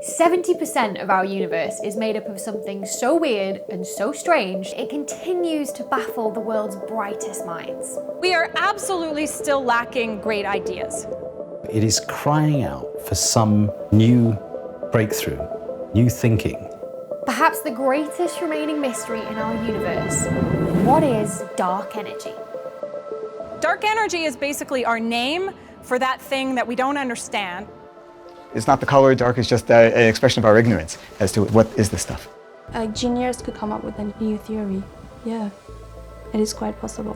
70% of our universe is made up of something so weird and so strange, it continues to baffle the world's brightest minds. We are absolutely still lacking great ideas. It is crying out for some new breakthrough, new thinking. Perhaps the greatest remaining mystery in our universe. What is dark energy? Dark energy is basically our name for that thing that we don't understand. It's not the color dark, it's just an expression of our ignorance as to what is this stuff. Genius could come up with a new theory. Yeah, it is quite possible.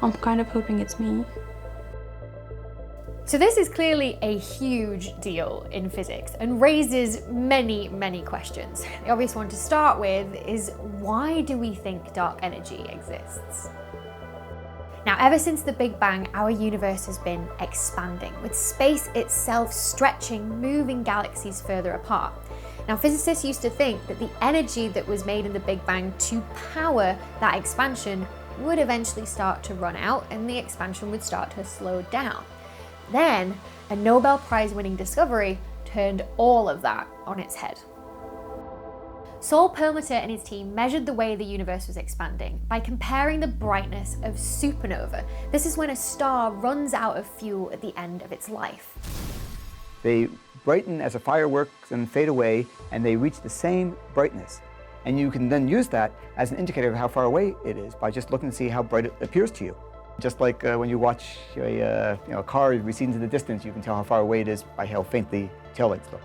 I'm kind of hoping it's me. So this is clearly a huge deal in physics and raises many, many questions. The obvious one to start with is, why do we think dark energy exists? Now, ever since the Big Bang, our universe has been expanding, with space itself stretching, moving galaxies further apart. Now, physicists used to think that the energy that was made in the Big Bang to power that expansion would eventually start to run out and the expansion would start to slow down. Then, a Nobel Prize-winning discovery turned all of that on its head. Saul Perlmutter and his team measured the way the universe was expanding by comparing the brightness of supernova. This is when a star runs out of fuel at the end of its life. They brighten as a firework and fade away, and they reach the same brightness. And you can then use that as an indicator of how far away it is by just looking to see how bright it appears to you. Just like when you watch a car recede into the distance, you can tell how far away it is by how faint the taillights look.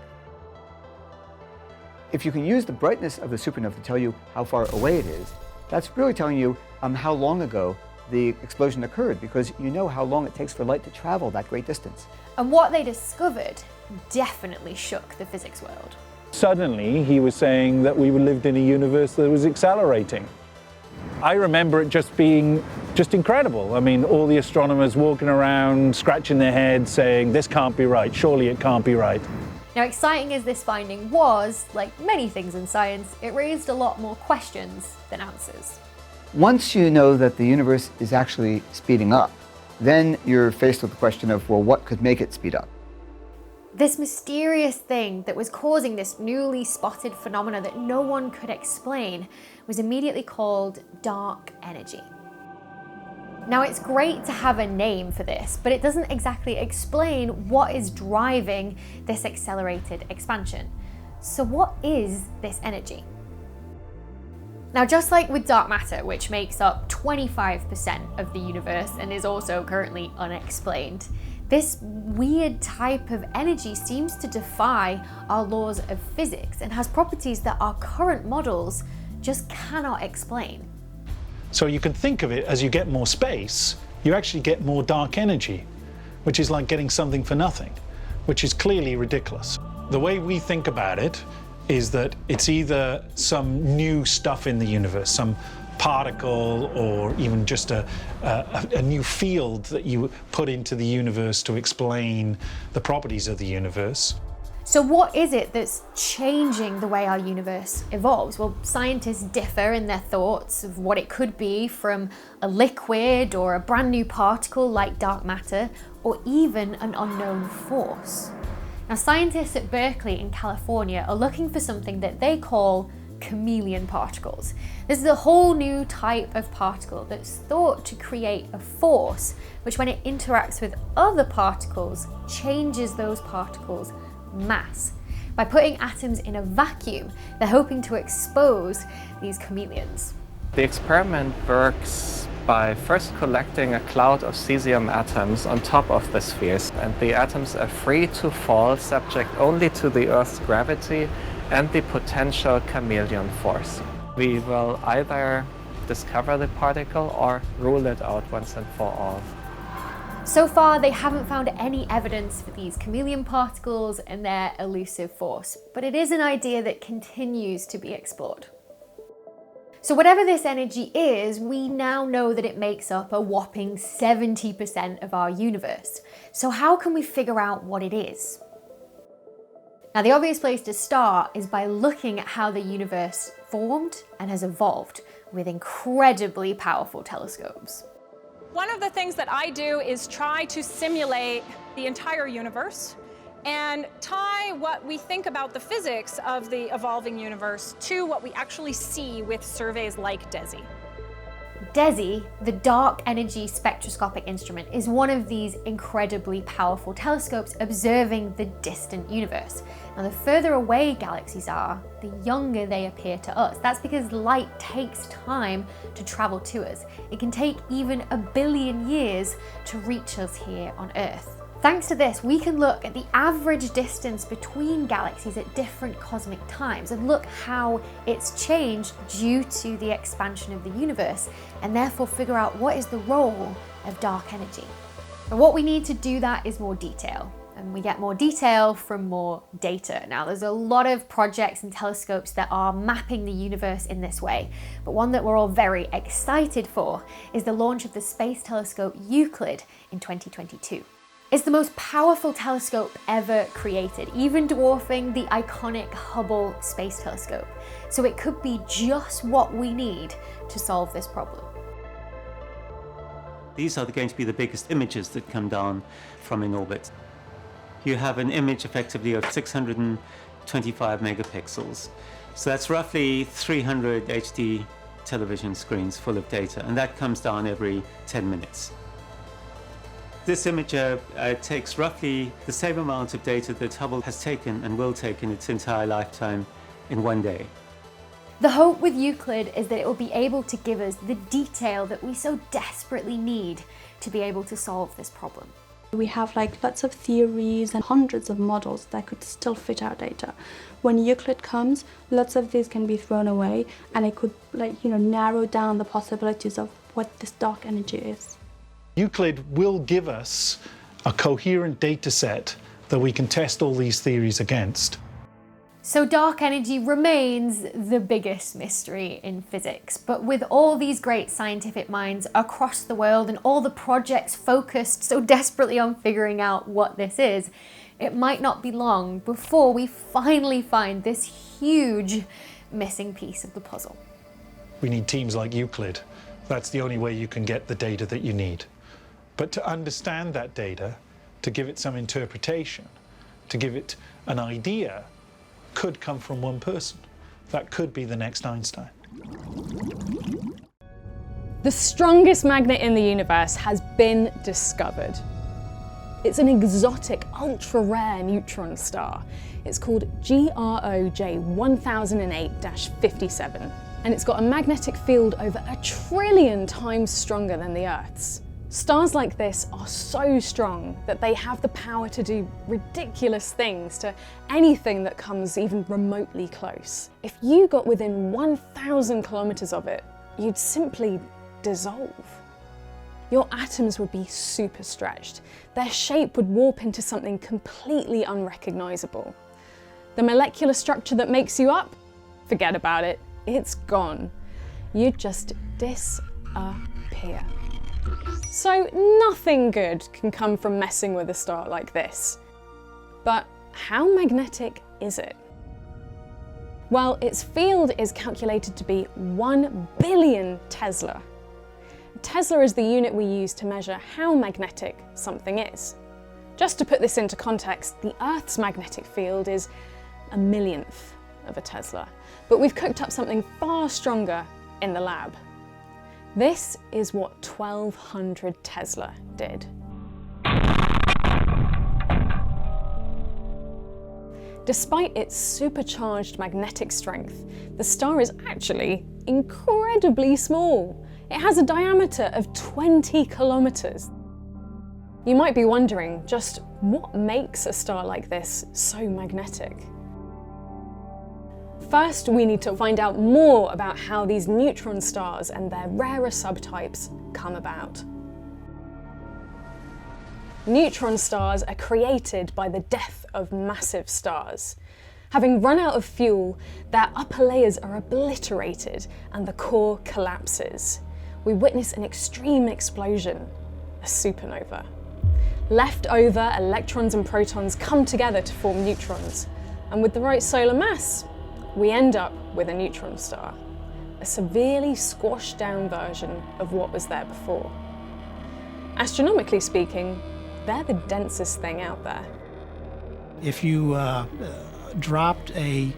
If you can use the brightness of the supernova to tell you how far away it is, that's really telling you how long ago the explosion occurred, because you know how long it takes for light to travel that great distance. And what they discovered definitely shook the physics world. Suddenly, he was saying that we lived in a universe that was accelerating. I remember it just being incredible. I mean, all the astronomers walking around, scratching their heads, saying, this can't be right, surely it can't be right. Now, exciting as this finding was, like many things in science, it raised a lot more questions than answers. Once you know that the universe is actually speeding up, then you're faced with the question of, well, what could make it speed up? This mysterious thing that was causing this newly spotted phenomena that no one could explain was immediately called dark energy. Now, it's great to have a name for this, but it doesn't exactly explain what is driving this accelerated expansion. So what is this energy? Now, just like with dark matter, which makes up 25% of the universe and is also currently unexplained, this weird type of energy seems to defy our laws of physics and has properties that our current models just cannot explain. So you can think of it as you get more space, you actually get more dark energy, which is like getting something for nothing, which is clearly ridiculous. The way we think about it is that it's either some new stuff in the universe, some particle, or even just a new field that you put into the universe to explain the properties of the universe. So what is it that's changing the way our universe evolves? Well, scientists differ in their thoughts of what it could be, from a liquid or a brand new particle like dark matter, or even an unknown force. Now, scientists at Berkeley in California are looking for something that they call chameleon particles. This is a whole new type of particle that's thought to create a force, which when it interacts with other particles, changes those particles' mass. By putting atoms in a vacuum, they're hoping to expose these chameleons. The experiment works by first collecting a cloud of cesium atoms on top of the spheres, and the atoms are free to fall, subject only to the Earth's gravity and the potential chameleon force. We will either discover the particle or rule it out once and for all. So far, they haven't found any evidence for these chameleon particles and their elusive force, but it is an idea that continues to be explored. So whatever this energy is, we now know that it makes up a whopping 70% of our universe. So how can we figure out what it is? Now, the obvious place to start is by looking at how the universe formed and has evolved with incredibly powerful telescopes. One of the things that I do is try to simulate the entire universe and tie what we think about the physics of the evolving universe to what we actually see with surveys like DESI. DESI, the Dark Energy Spectroscopic Instrument, is one of these incredibly powerful telescopes observing the distant universe. Now, the further away galaxies are, the younger they appear to us. That's because light takes time to travel to us. It can take even 1 billion years to reach us here on Earth. Thanks to this, we can look at the average distance between galaxies at different cosmic times and look how it's changed due to the expansion of the universe, and therefore figure out what is the role of dark energy. But what we need to do that is more detail, and we get more detail from more data. Now, there's a lot of projects and telescopes that are mapping the universe in this way, but one that we're all very excited for is the launch of the space telescope Euclid in 2022. It's the most powerful telescope ever created, even dwarfing the iconic Hubble Space Telescope. So it could be just what we need to solve this problem. These are going to be the biggest images that come down from in orbit. You have an image effectively of 625 megapixels. So that's roughly 300 HD television screens full of data, and that comes down every 10 minutes. This image takes roughly the same amount of data that Hubble has taken and will take in its entire lifetime in one day. The hope with Euclid is that it will be able to give us the detail that we so desperately need to be able to solve this problem. We have lots of theories and hundreds of models that could still fit our data. When Euclid comes, lots of these can be thrown away, and it could narrow down the possibilities of what this dark energy is. Euclid will give us a coherent data set that we can test all these theories against. So dark energy remains the biggest mystery in physics, but with all these great scientific minds across the world and all the projects focused so desperately on figuring out what this is, it might not be long before we finally find this huge missing piece of the puzzle. We need teams like Euclid. That's the only way you can get the data that you need. But to understand that data, to give it some interpretation, to give it an idea, could come from one person. That could be the next Einstein. The strongest magnet in the universe has been discovered. It's an exotic, ultra-rare neutron star. It's called GROJ 1008-57, and it's got a magnetic field over 1 trillion times stronger than the Earth's. Stars like this are so strong that they have the power to do ridiculous things to anything that comes even remotely close. If you got within 1,000 kilometers of it, you'd simply dissolve. Your atoms would be super stretched. Their shape would warp into something completely unrecognizable. The molecular structure that makes you up, forget about it, it's gone. You'd just disappear. So nothing good can come from messing with a star like this. But how magnetic is it? Well, its field is calculated to be 1 billion Tesla. Tesla is the unit we use to measure how magnetic something is. Just to put this into context, the Earth's magnetic field is 1/1,000,000th of a Tesla, but we've cooked up something far stronger in the lab. This is what 1200 Tesla did. Despite its supercharged magnetic strength, the star is actually incredibly small. It has a diameter of 20 kilometers. You might be wondering just what makes a star like this so magnetic? First, we need to find out more about how these neutron stars and their rarer subtypes come about. Neutron stars are created by the death of massive stars. Having run out of fuel, their upper layers are obliterated and the core collapses. We witness an extreme explosion, a supernova. Leftover electrons and protons come together to form neutrons, and with the right solar mass, we end up with a neutron star, a severely squashed down version of what was there before. Astronomically speaking, they're the densest thing out there. If you dropped a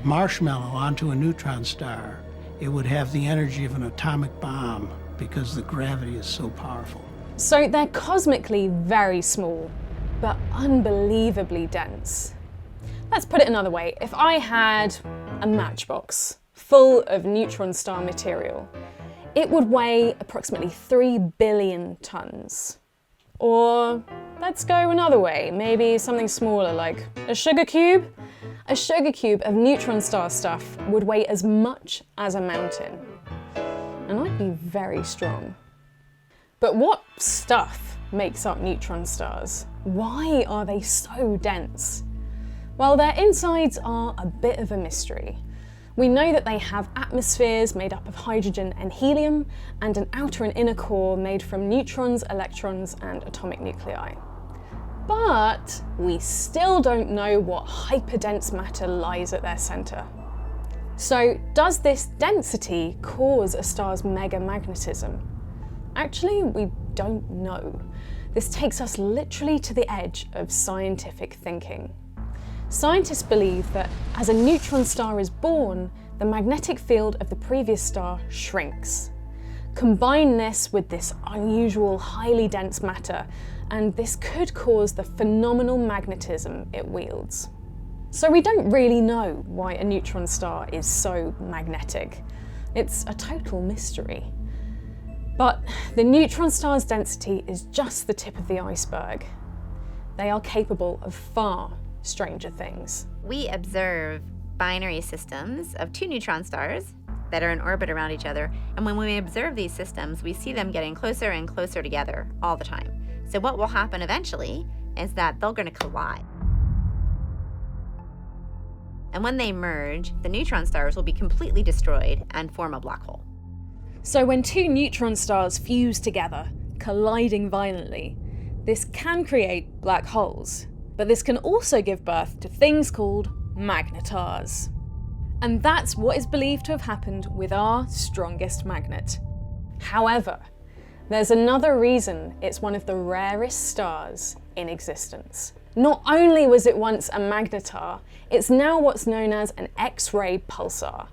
marshmallow onto a neutron star, it would have the energy of an atomic bomb because the gravity is so powerful. So they're cosmically very small, but unbelievably dense. Let's put it another way. If I had a matchbox full of neutron star material, it would weigh approximately 3 billion tons. Or let's go another way, maybe something smaller like a sugar cube. A sugar cube of neutron star stuff would weigh as much as a mountain. And I'd be very strong. But what stuff makes up neutron stars? Why are they so dense? Well, their insides are a bit of a mystery. We know that they have atmospheres made up of hydrogen and helium, and an outer and inner core made from neutrons, electrons, and atomic nuclei. But we still don't know what hyperdense matter lies at their center. So, does this density cause a star's megamagnetism? Actually, we don't know. This takes us literally to the edge of scientific thinking. Scientists believe that as a neutron star is born, the magnetic field of the previous star shrinks. Combine this with this unusual, highly dense matter, and this could cause the phenomenal magnetism it wields. So we don't really know why a neutron star is so magnetic. It's a total mystery. But the neutron star's density is just the tip of the iceberg. They are capable of far stranger things. We observe binary systems of 2 neutron stars that are in orbit around each other, and when we observe these systems, we see them getting closer and closer together all the time. So what will happen eventually is that they're going to collide. And when they merge, the neutron stars will be completely destroyed and form a black hole. So when 2 neutron stars fuse together, colliding violently, this can create black holes. But this can also give birth to things called magnetars. And that's what is believed to have happened with our strongest magnet. However, there's another reason it's one of the rarest stars in existence. Not only was it once a magnetar, it's now what's known as an X-ray pulsar.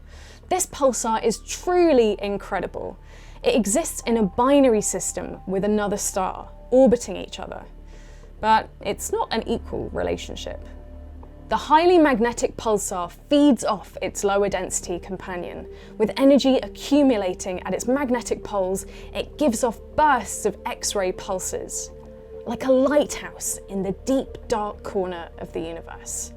This pulsar is truly incredible. It exists in a binary system with another star, orbiting each other. But it's not an equal relationship. The highly magnetic pulsar feeds off its lower density companion. With energy accumulating at its magnetic poles, it gives off bursts of X-ray pulses, like a lighthouse in the deep, dark corner of the universe.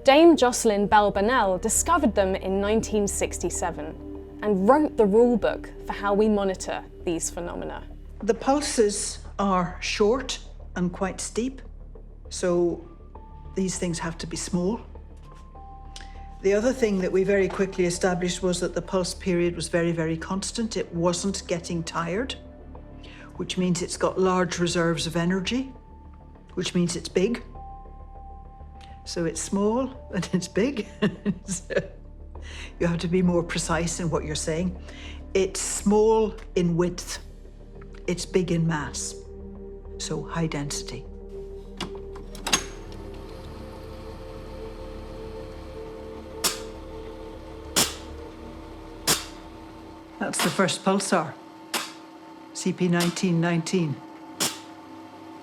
Dame Jocelyn Bell Burnell discovered them in 1967 and wrote the rule book for how we monitor these phenomena. The pulses are short and quite steep, so these things have to be small. The other thing that we very quickly established was that the pulse period was very, very constant. It wasn't getting tired, which means it's got large reserves of energy, which means it's big. So it's small and it's big. You have to be more precise in what you're saying. It's small in width. It's big in mass. So high density. That's the first pulsar, CP1919.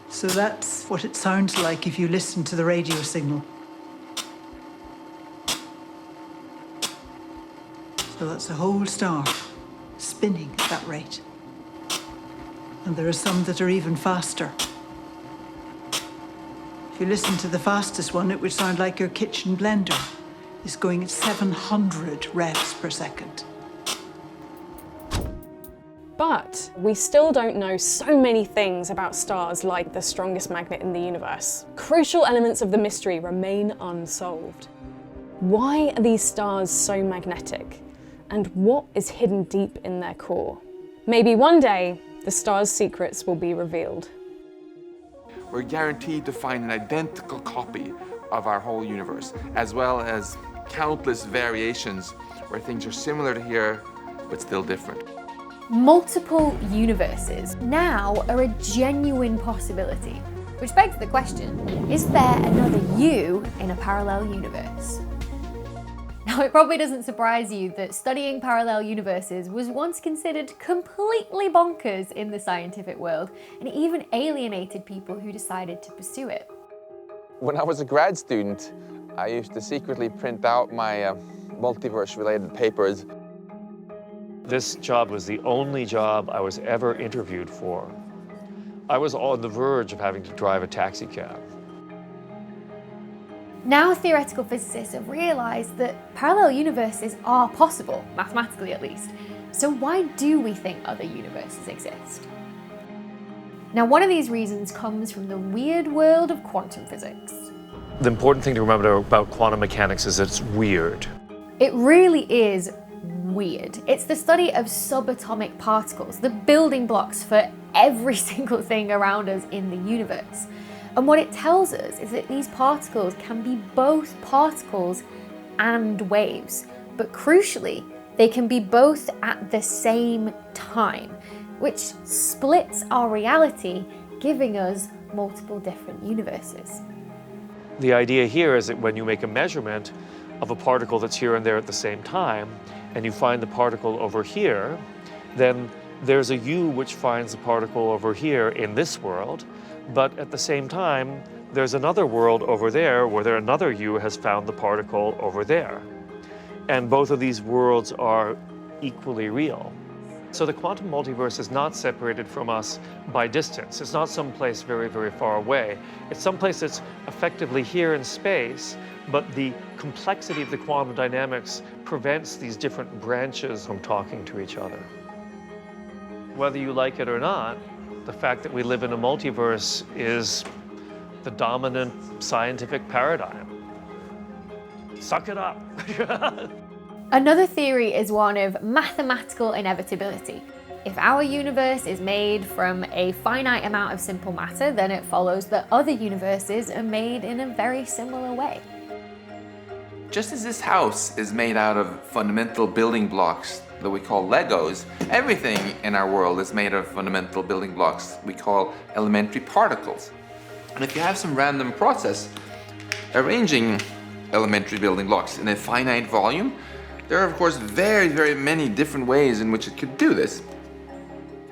So that's what it sounds like if you listen to the radio signal. So that's a whole star spinning at that rate. And there are some that are even faster. If you listen to the fastest one, it would sound like your kitchen blender is going at 700 revs per second. But we still don't know so many things about stars like the strongest magnet in the universe. Crucial elements of the mystery remain unsolved. Why are these stars so magnetic? And what is hidden deep in their core? Maybe one day, the star's secrets will be revealed. We're guaranteed to find an identical copy of our whole universe, as well as countless variations where things are similar to here, but still different. Multiple universes now are a genuine possibility. Which begs the question, is there another you in a parallel universe? Now, it probably doesn't surprise you that studying parallel universes was once considered completely bonkers in the scientific world, and it even alienated people who decided to pursue it. When I was a grad student, I used to secretly print out my multiverse-related papers. This job was the only job I was ever interviewed for. I was on the verge of having to drive a taxi cab. Now theoretical physicists have realised that parallel universes are possible, mathematically at least. So why do we think other universes exist? Now, one of these reasons comes from the weird world of quantum physics. The important thing to remember about quantum mechanics is that it's weird. It really is weird. It's the study of subatomic particles, the building blocks for every single thing around us in the universe. And what it tells us is that these particles can be both particles and waves, but crucially, they can be both at the same time, which splits our reality, giving us multiple different universes. The idea here is that when you make a measurement of a particle that's here and there at the same time, and you find the particle over here, then there's a you which finds the particle over here in this world, but at the same time, there's another world over there where another you has found the particle over there. And both of these worlds are equally real. So the quantum multiverse is not separated from us by distance. It's not someplace very, very far away. It's someplace that's effectively here in space, but the complexity of the quantum dynamics prevents these different branches from talking to each other. Whether you like it or not, the fact that we live in a multiverse is the dominant scientific paradigm. Suck it up. Another theory is one of mathematical inevitability. If our universe is made from a finite amount of simple matter, then it follows that other universes are made in a very similar way. Just as this house is made out of fundamental building blocks that we call Legos, everything in our world is made of fundamental building blocks we call elementary particles. And if you have some random process arranging elementary building blocks in a finite volume, there are of course very, very many different ways in which it could do this.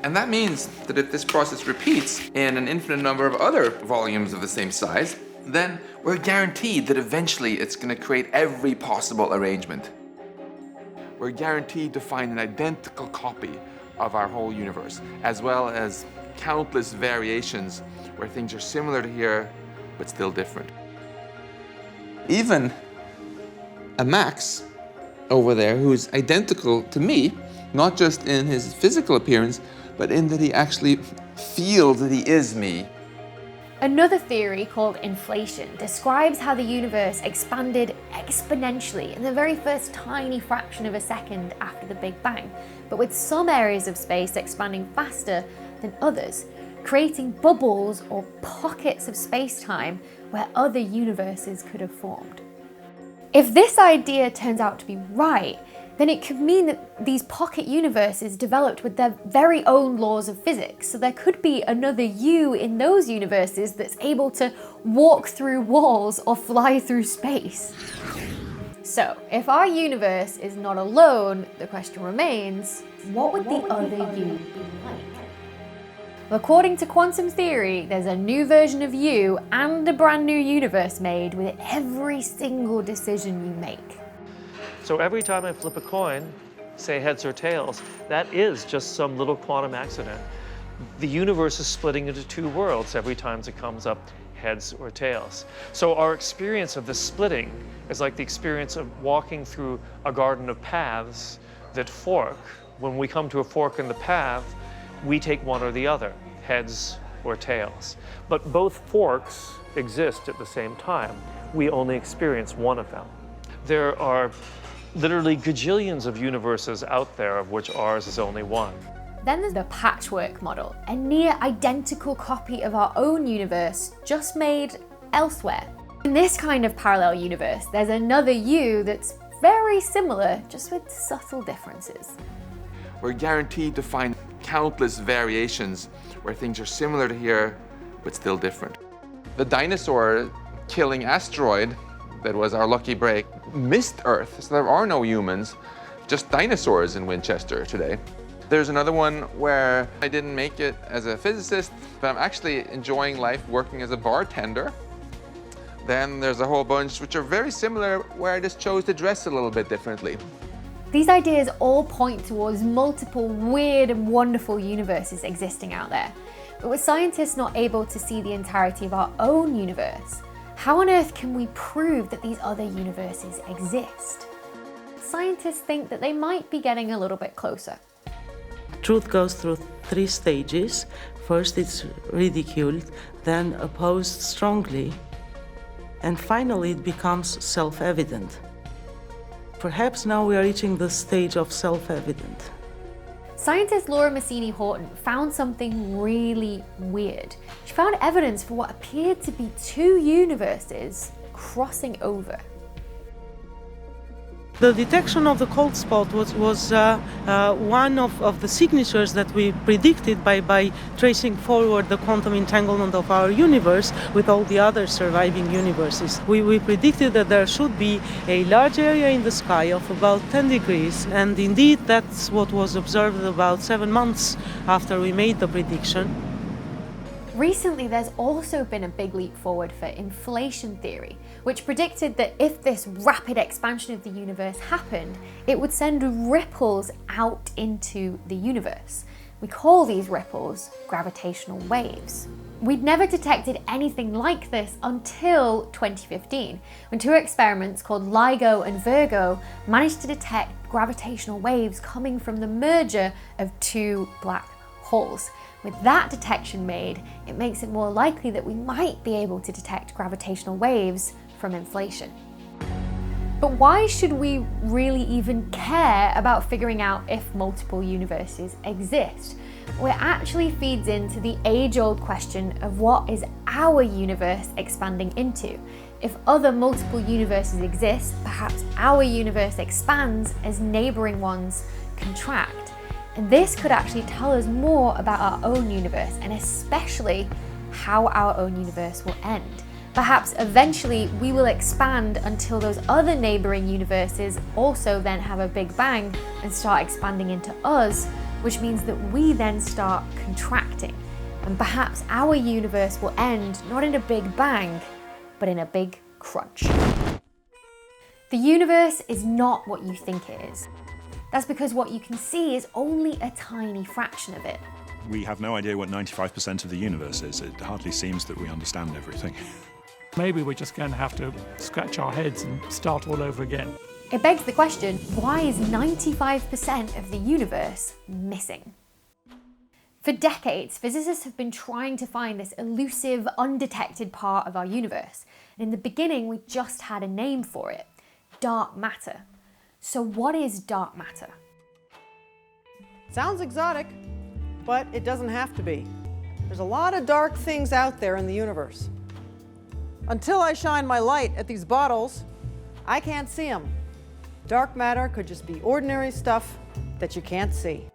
And that means that if this process repeats in an infinite number of other volumes of the same size, then we're guaranteed that eventually it's going to create every possible arrangement. We're guaranteed to find an identical copy of our whole universe, as well as countless variations where things are similar to here, but still different. Even a Max over there who's identical to me, not just in his physical appearance, but in that he actually feels that he is me. Another theory called inflation describes how the universe expanded exponentially in the very first tiny fraction of a second after the Big Bang, but with some areas of space expanding faster than others, creating bubbles or pockets of space-time where other universes could have formed. If this idea turns out to be right, then it could mean that these pocket universes developed with their very own laws of physics. So there could be another you in those universes that's able to walk through walls or fly through space. So if our universe is not alone, the question remains, what would the other you be like? Well, according to quantum theory, there's a new version of you and a brand new universe made with every single decision you make. So every time I flip a coin, say heads or tails, that is just some little quantum accident. The universe is splitting into two worlds every time it comes up heads or tails. So our experience of this splitting is like the experience of walking through a garden of paths that fork. When we come to a fork in the path, we take one or the other, heads or tails. But both forks exist at the same time. We only experience one of them. There are literally gajillions of universes out there, of which ours is only one. Then there's the patchwork model, a near identical copy of our own universe, just made elsewhere. In this kind of parallel universe, there's another you that's very similar, just with subtle differences. We're guaranteed to find countless variations where things are similar to here, but still different. The dinosaur killing asteroid that was our lucky break missed Earth, so there are no humans, just dinosaurs in Winchester today. There's another one where I didn't make it as a physicist, but I'm actually enjoying life working as a bartender. Then there's a whole bunch which are very similar, where I just chose to dress a little bit differently. These ideas all point towards multiple weird and wonderful universes existing out there. But with scientists not able to see the entirety of our own universe, how on earth can we prove that these other universes exist? Scientists think that they might be getting a little bit closer. Truth goes through 3 stages. First it's ridiculed, then opposed strongly, and finally it becomes self-evident. Perhaps now we are reaching the stage of self-evident. Scientist Laura Massini-Horton found something really weird. She found evidence for what appeared to be 2 universes crossing over. The detection of the cold spot was one of the signatures that we predicted by tracing forward the quantum entanglement of our universe with all the other surviving universes. We predicted that there should be a large area in the sky of about 10 degrees, and indeed that's what was observed about 7 months after we made the prediction. Recently, there's also been a big leap forward for inflation theory, which predicted that if this rapid expansion of the universe happened, it would send ripples out into the universe. We call these ripples gravitational waves. We'd never detected anything like this until 2015, when 2 experiments called LIGO and Virgo managed to detect gravitational waves coming from the merger of 2 black holes. With that detection made, it makes it more likely that we might be able to detect gravitational waves from inflation. But why should we really even care about figuring out if multiple universes exist? Well, it actually feeds into the age-old question of what is our universe expanding into? If other multiple universes exist, perhaps our universe expands as neighboring ones contract. And this could actually tell us more about our own universe, and especially how our own universe will end. Perhaps eventually we will expand until those other neighboring universes also then have a big bang and start expanding into us, which means that we then start contracting. And perhaps our universe will end not in a big bang, but in a big crunch. The universe is not what you think it is. That's because what you can see is only a tiny fraction of it. We have no idea what 95% of the universe is. It hardly seems that we understand everything. Maybe we're just going to have to scratch our heads and start all over again. It begs the question, why is 95% of the universe missing? For decades, physicists have been trying to find this elusive, undetected part of our universe. And in the beginning, we just had a name for it: dark matter. So what is dark matter? Sounds exotic, but it doesn't have to be. There's a lot of dark things out there in the universe. Until I shine my light at these bottles, I can't see them. Dark matter could just be ordinary stuff that you can't see.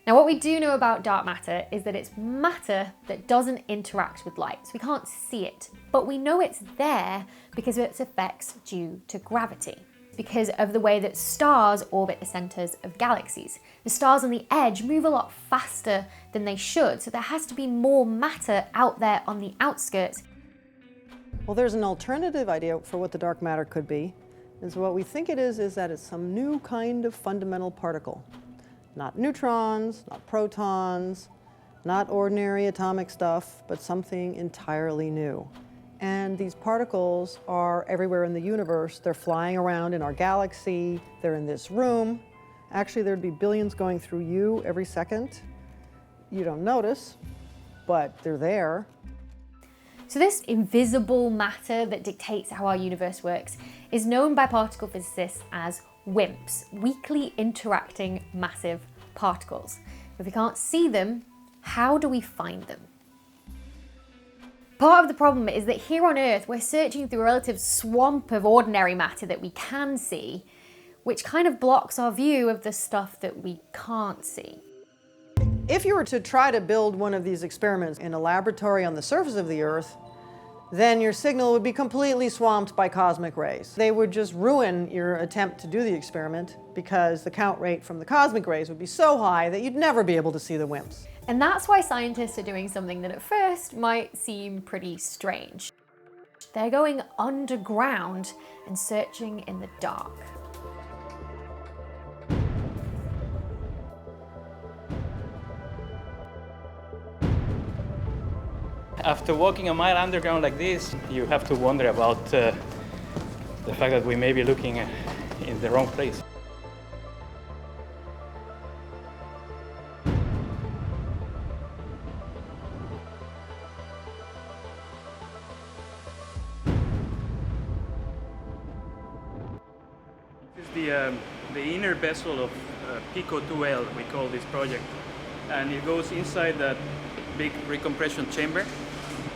Now, what we do know about dark matter is that it's matter that doesn't interact with light, so we can't see it. But we know it's there because of its effects due to gravity, because of the way that stars orbit the centers of galaxies. The stars on the edge move a lot faster than they should, so there has to be more matter out there on the outskirts. Well, there's an alternative idea for what the dark matter could be. And so what we think it is that it's some new kind of fundamental particle. Not neutrons, not protons, not ordinary atomic stuff, but something entirely new. And these particles are everywhere in the universe. They're flying around in our galaxy. They're in this room. Actually, there'd be billions going through you every second. You don't notice, but they're there. So this invisible matter that dictates how our universe works is known by particle physicists as WIMPs, weakly interacting massive particles. If we can't see them, how do we find them? Part of the problem is that here on Earth, we're searching through a relative swamp of ordinary matter that we can see, which kind of blocks our view of the stuff that we can't see. If you were to try to build one of these experiments in a laboratory on the surface of the Earth, then your signal would be completely swamped by cosmic rays. They would just ruin your attempt to do the experiment because the count rate from the cosmic rays would be so high that you'd never be able to see the WIMPs. And that's why scientists are doing something that at first might seem pretty strange. They're going underground and searching in the dark. After walking a mile underground like this, you have to wonder about the fact that we may be looking in the wrong place. This is the inner vessel of Pico 2L, we call this project, and it goes inside that big recompression chamber.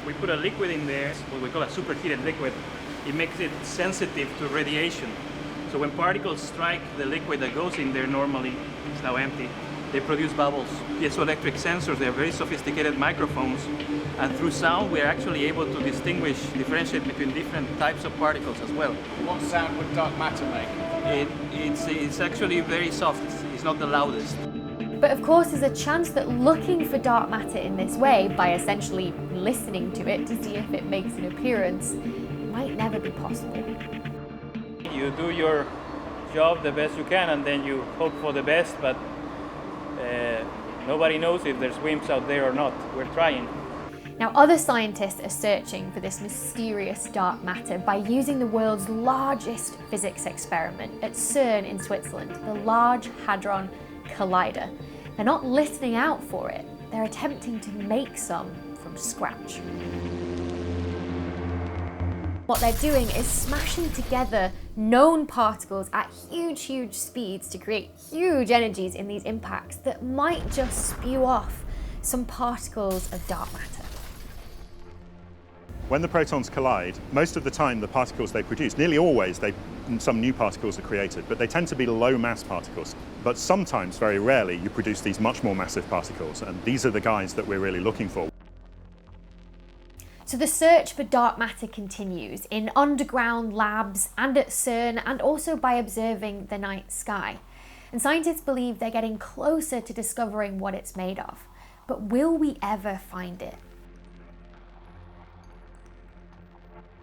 We put a liquid in there, what we call a superheated liquid. It makes it sensitive to radiation. So when particles strike the liquid that goes in there normally, it's now empty, they produce bubbles. Piezoelectric sensors, they're very sophisticated microphones, and through sound we're actually able to differentiate between different types of particles as well. What sound would dark matter make? It's actually very soft, it's not the loudest. But of course, there's a chance that looking for dark matter in this way, by essentially listening to it to see if it makes an appearance, might never be possible. You do your job the best you can and then you hope for the best, but nobody knows if there's WIMPs out there or not. We're trying. Now, other scientists are searching for this mysterious dark matter by using the world's largest physics experiment at CERN in Switzerland, the Large Hadron Collider. They're not listening out for it, they're attempting to make some from scratch. What they're doing is smashing together known particles at huge speeds to create huge energies in these impacts that might just spew off some particles of dark matter. When the protons collide, most of the time the particles they produce, nearly always some new particles are created, but they tend to be low mass particles. But sometimes, very rarely, you produce these much more massive particles, and these are the guys that we're really looking for. So the search for dark matter continues in underground labs and at CERN, and also by observing the night sky. And scientists believe they're getting closer to discovering what it's made of. But will we ever find it?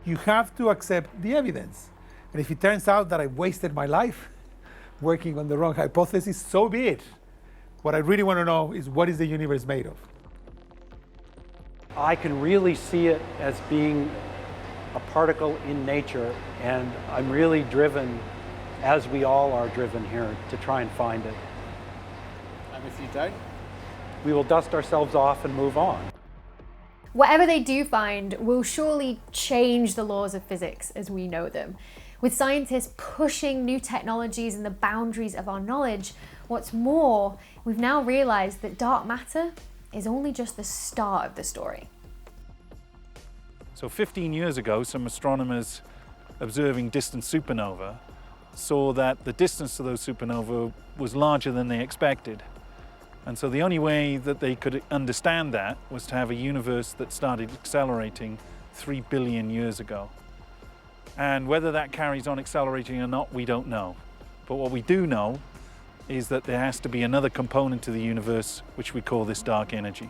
You have to accept the evidence. And if it turns out that I wasted my life working on the wrong hypothesis, so be it. What I really want to know is, what is the universe made of? I can really see it as being a particle in nature, and I'm really driven, as we all are driven here, to try and find it. And if you don't? We will dust ourselves off and move on. Whatever they do find will surely change the laws of physics as we know them. With scientists pushing new technologies and the boundaries of our knowledge, what's more, we've now realized that dark matter is only just the start of the story. So 15 years ago, some astronomers observing distant supernova saw that the distance to those supernovae was larger than they expected. And so the only way that they could understand that was to have a universe that started accelerating 3 billion years ago. And whether that carries on accelerating or not, we don't know. But what we do know is that there has to be another component to the universe, which we call this dark energy.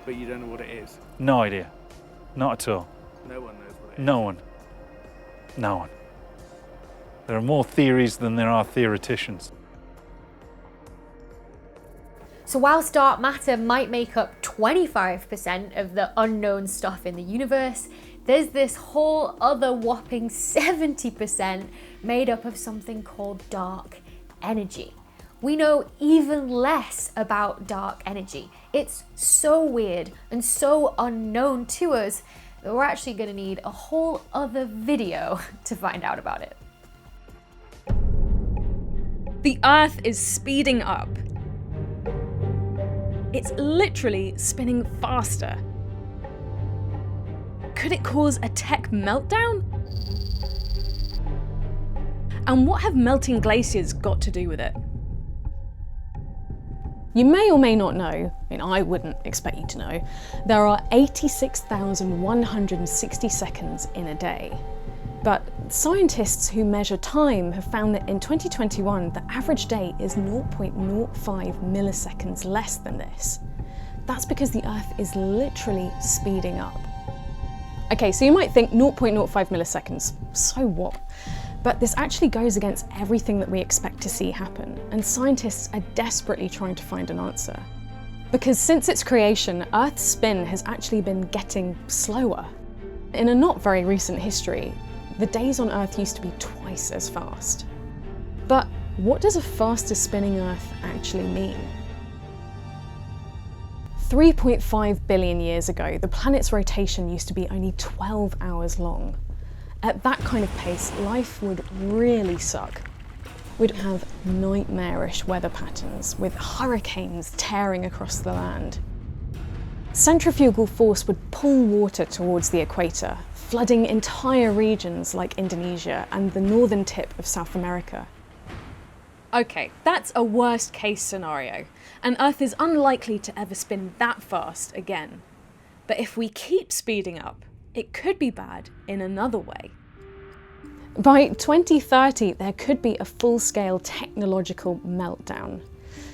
But you don't know what it is? No idea. Not at all. No one knows what it is? No one. No one. There are more theories than there are theoreticians. So whilst dark matter might make up 25% of the unknown stuff in the universe, there's this whole other whopping 70% made up of something called dark energy. We know even less about dark energy. It's so weird and so unknown to us that we're actually going to need a whole other video to find out about it. The Earth is speeding up. It's literally spinning faster. Could it cause a tech meltdown? And what have melting glaciers got to do with it? You may or may not know, I mean, I wouldn't expect you to know, there are 86,160 seconds in a day. But scientists who measure time have found that in 2021, the average day is 0.05 milliseconds less than this. That's because the Earth is literally speeding up. Okay, so you might think 0.05 milliseconds, so what? But this actually goes against everything that we expect to see happen, and scientists are desperately trying to find an answer. Because since its creation, Earth's spin has actually been getting slower. In a not very recent history, the days on Earth used to be twice as fast. But what does a faster spinning Earth actually mean? 3.5 billion years ago, the planet's rotation used to be only 12 hours long. At that kind of pace, life would really suck. We'd have nightmarish weather patterns with hurricanes tearing across the land. Centrifugal force would pull water towards the equator, flooding entire regions like Indonesia and the northern tip of South America. Okay, that's a worst case scenario, and Earth is unlikely to ever spin that fast again. But if we keep speeding up, it could be bad in another way. By 2030, there could be a full-scale technological meltdown.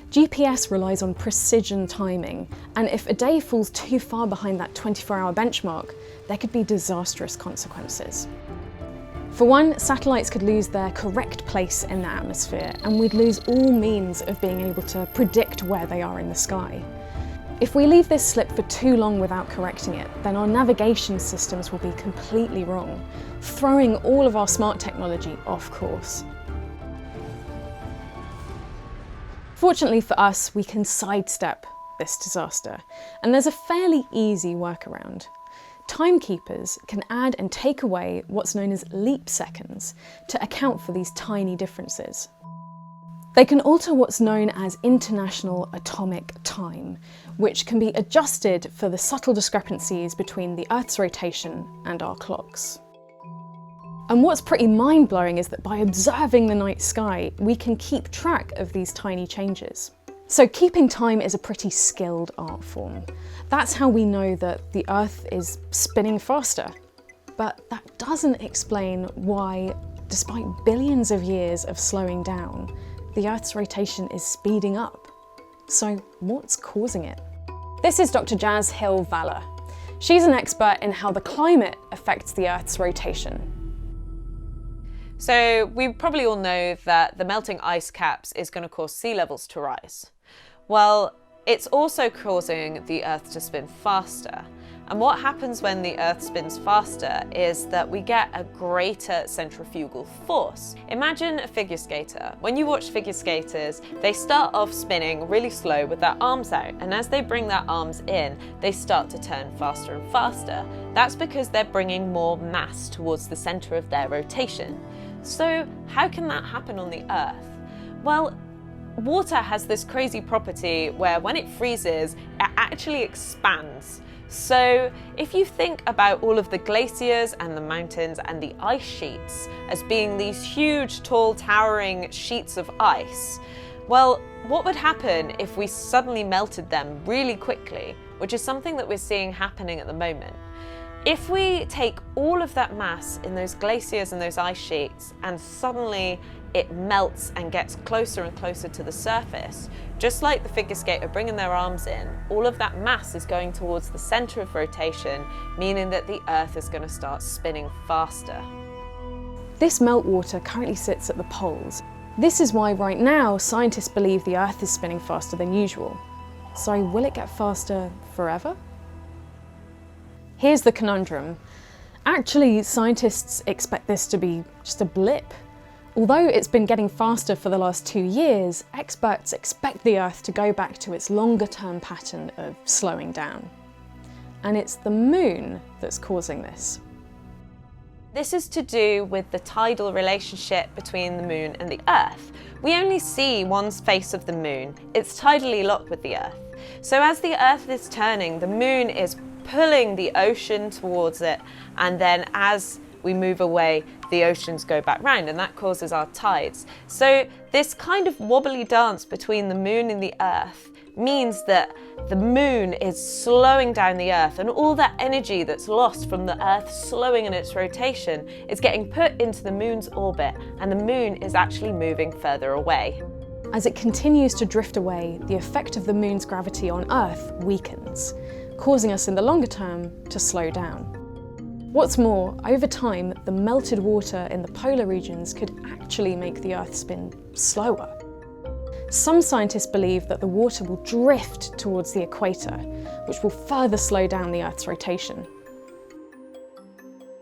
GPS relies on precision timing, and if a day falls too far behind that 24-hour benchmark, there could be disastrous consequences. For one, satellites could lose their correct place in the atmosphere, and we'd lose all means of being able to predict where they are in the sky. If we leave this slip for too long without correcting it, then our navigation systems will be completely wrong, throwing all of our smart technology off course. Fortunately for us, we can sidestep this disaster, and there's a fairly easy workaround. Timekeepers can add and take away what's known as leap seconds to account for these tiny differences. They can alter what's known as international atomic time, which can be adjusted for the subtle discrepancies between the Earth's rotation and our clocks. And what's pretty mind-blowing is that by observing the night sky, we can keep track of these tiny changes. So keeping time is a pretty skilled art form. That's how we know that the Earth is spinning faster. But that doesn't explain why, despite billions of years of slowing down, the Earth's rotation is speeding up. So what's causing it? This is Dr. Jazz Hill-Valler. She's an expert in how the climate affects the Earth's rotation. So we probably all know that the melting ice caps is going to cause sea levels to rise. Well, it's also causing the Earth to spin faster. And what happens when the Earth spins faster is that we get a greater centrifugal force. Imagine a figure skater. When you watch figure skaters, they start off spinning really slow with their arms out, and as they bring their arms in, they start to turn faster and faster. That's because they're bringing more mass towards the center of their rotation. So how can that happen on the Earth? Well, water has this crazy property where when it freezes, it actually expands. So if you think about all of the glaciers and the mountains and the ice sheets as being these huge, tall, towering sheets of ice, well, what would happen if we suddenly melted them really quickly, which is something that we're seeing happening at the moment? If we take all of that mass in those glaciers and those ice sheets and suddenly it melts and gets closer and closer to the surface, just like the figure skater bringing their arms in, all of that mass is going towards the center of rotation, meaning that the Earth is going to start spinning faster. This meltwater currently sits at the poles. This is why right now scientists believe the Earth is spinning faster than usual. So will it get faster forever? Here's the conundrum. Actually, scientists expect this to be just a blip. Although it's been getting faster for the last 2 years, experts expect the Earth to go back to its longer-term pattern of slowing down. And it's the Moon that's causing this. This is to do with the tidal relationship between the Moon and the Earth. We only see one face of the Moon. It's tidally locked with the Earth. So as the Earth is turning, the Moon is pulling the ocean towards it, and then as we move away, the oceans go back round, and that causes our tides. So this kind of wobbly dance between the Moon and the Earth means that the moon is slowing down the Earth, and all that energy that's lost from the Earth slowing in its rotation is getting put into the moon's orbit, and the moon is actually moving further away. As it continues to drift away, the effect of the moon's gravity on Earth weakens, causing us in the longer term to slow down. What's more, over time, the melted water in the polar regions could actually make the Earth spin slower. Some scientists believe that the water will drift towards the equator, which will further slow down the Earth's rotation.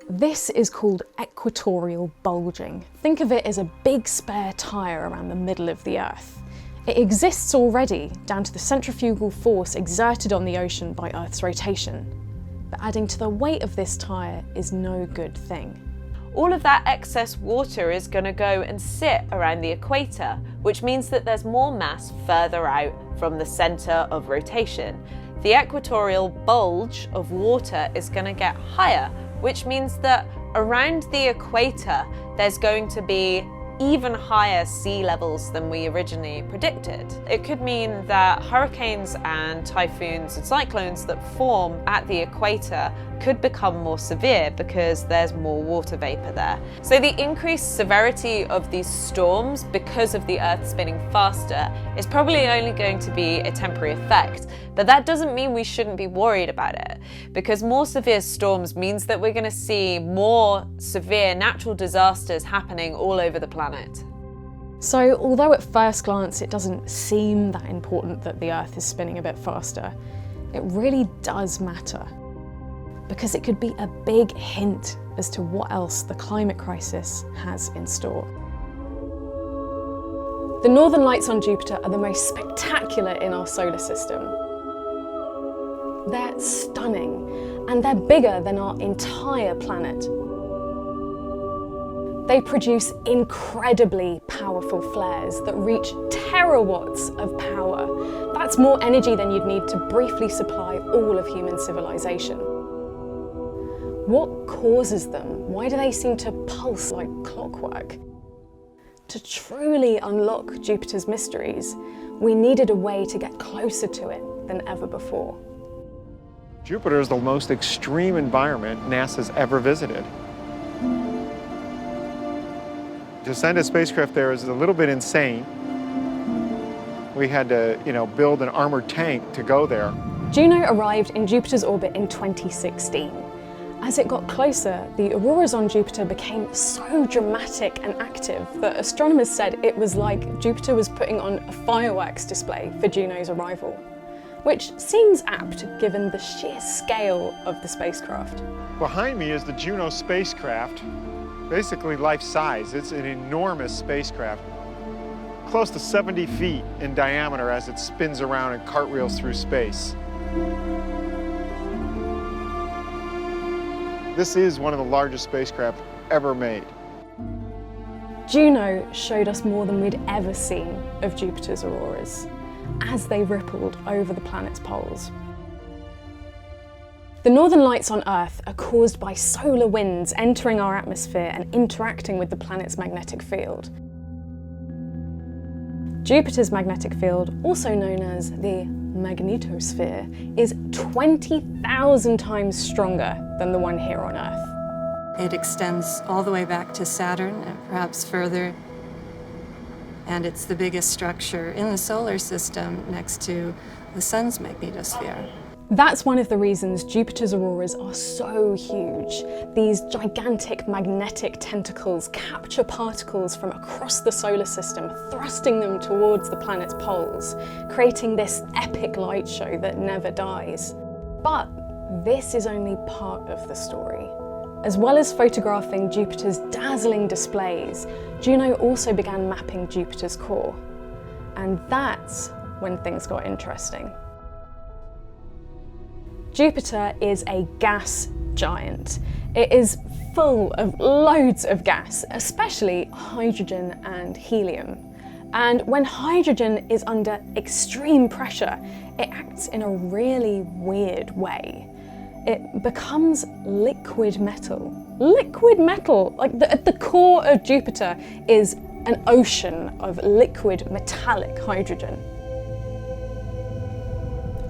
This is called equatorial bulging. Think of it as a big spare tyre around the middle of the Earth. It exists already, down to the centrifugal force exerted on the ocean by Earth's rotation. But adding to the weight of this tyre is no good thing. All of that excess water is going to go and sit around the equator, which means that there's more mass further out from the centre of rotation. The equatorial bulge of water is going to get higher, which means that around the equator there's going to be even higher sea levels than we originally predicted. It could mean that hurricanes and typhoons and cyclones that form at the equator could become more severe because there's more water vapor there. So the increased severity of these storms because of the Earth spinning faster is probably only going to be a temporary effect, but that doesn't mean we shouldn't be worried about it, because more severe storms means that we're going to see more severe natural disasters happening all over the planet. So, although at first glance it doesn't seem that important that the Earth is spinning a bit faster, it really does matter, because it could be a big hint as to what else the climate crisis has in store. The northern lights on Jupiter are the most spectacular in our solar system. They're stunning, and they're bigger than our entire planet. They produce incredibly powerful flares that reach terawatts of power. That's more energy than you'd need to briefly supply all of human civilization. What causes them? Why do they seem to pulse like clockwork? To truly unlock Jupiter's mysteries, we needed a way to get closer to it than ever before. Jupiter is the most extreme environment NASA's ever visited. To send a spacecraft there is a little bit insane. We had to, build an armored tank to go there. Juno arrived in Jupiter's orbit in 2016. As it got closer, the auroras on Jupiter became so dramatic and active that astronomers said it was like Jupiter was putting on a fireworks display for Juno's arrival, which seems apt given the sheer scale of the spacecraft. Behind me is the Juno spacecraft, basically life-size. It's an enormous spacecraft, close to 70 feet in diameter as it spins around and cartwheels through space. This is one of the largest spacecraft ever made. Juno showed us more than we'd ever seen of Jupiter's auroras as they rippled over the planet's poles. The northern lights on Earth are caused by solar winds entering our atmosphere and interacting with the planet's magnetic field. Jupiter's magnetic field, also known as the magnetosphere, is 20,000 times stronger than the one here on Earth. It extends all the way back to Saturn and perhaps further, and it's the biggest structure in the solar system next to the Sun's magnetosphere. That's one of the reasons Jupiter's auroras are so huge. These gigantic magnetic tentacles capture particles from across the solar system, thrusting them towards the planet's poles, creating this epic light show that never dies. But this is only part of the story. As well as photographing Jupiter's dazzling displays, Juno also began mapping Jupiter's core. And that's when things got interesting. Jupiter is a gas giant. It is full of loads of gas, especially hydrogen and helium. And when hydrogen is under extreme pressure, it acts in a really weird way. It becomes liquid metal. Liquid metal! At the core of Jupiter is an ocean of liquid metallic hydrogen.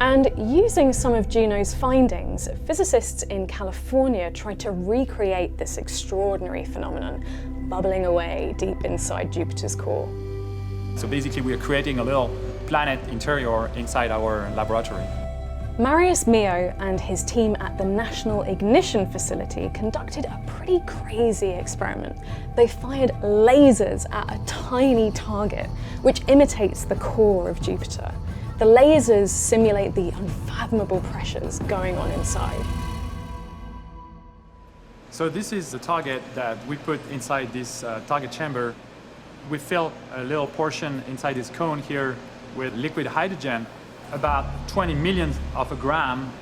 And using some of Juno's findings, physicists in California tried to recreate this extraordinary phenomenon, bubbling away deep inside Jupiter's core. So basically we are creating a little planet interior inside our laboratory. Marius Mio and his team at the National Ignition Facility conducted a pretty crazy experiment. They fired lasers at a tiny target, which imitates the core of Jupiter. The lasers simulate the unfathomable pressures going on inside. So this is the target that we put inside this target chamber. We fill a little portion inside this cone here with liquid hydrogen, about 20 millionths of a gram,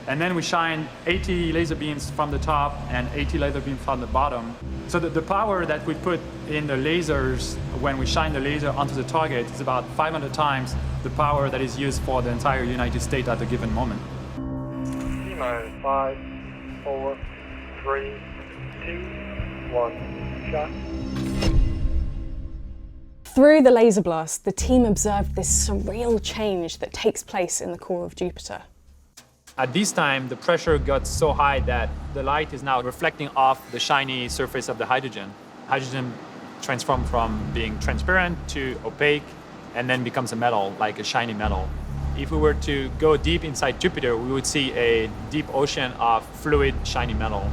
and then we shine 80 laser beams from the top and 80 laser beams from the bottom. So the power that we put in the lasers when we shine the laser onto the target is about 500 times the power that is used for the entire United States at a given moment. T-minus 5, 4, 3, 2, 1, shot. Through the laser blast, the team observed this surreal change that takes place in the core of Jupiter. At this time, the pressure got so high that the light is now reflecting off the shiny surface of the hydrogen. Hydrogen transforms from being transparent to opaque and then becomes a metal, like a shiny metal. If we were to go deep inside Jupiter, we would see a deep ocean of fluid, shiny metal.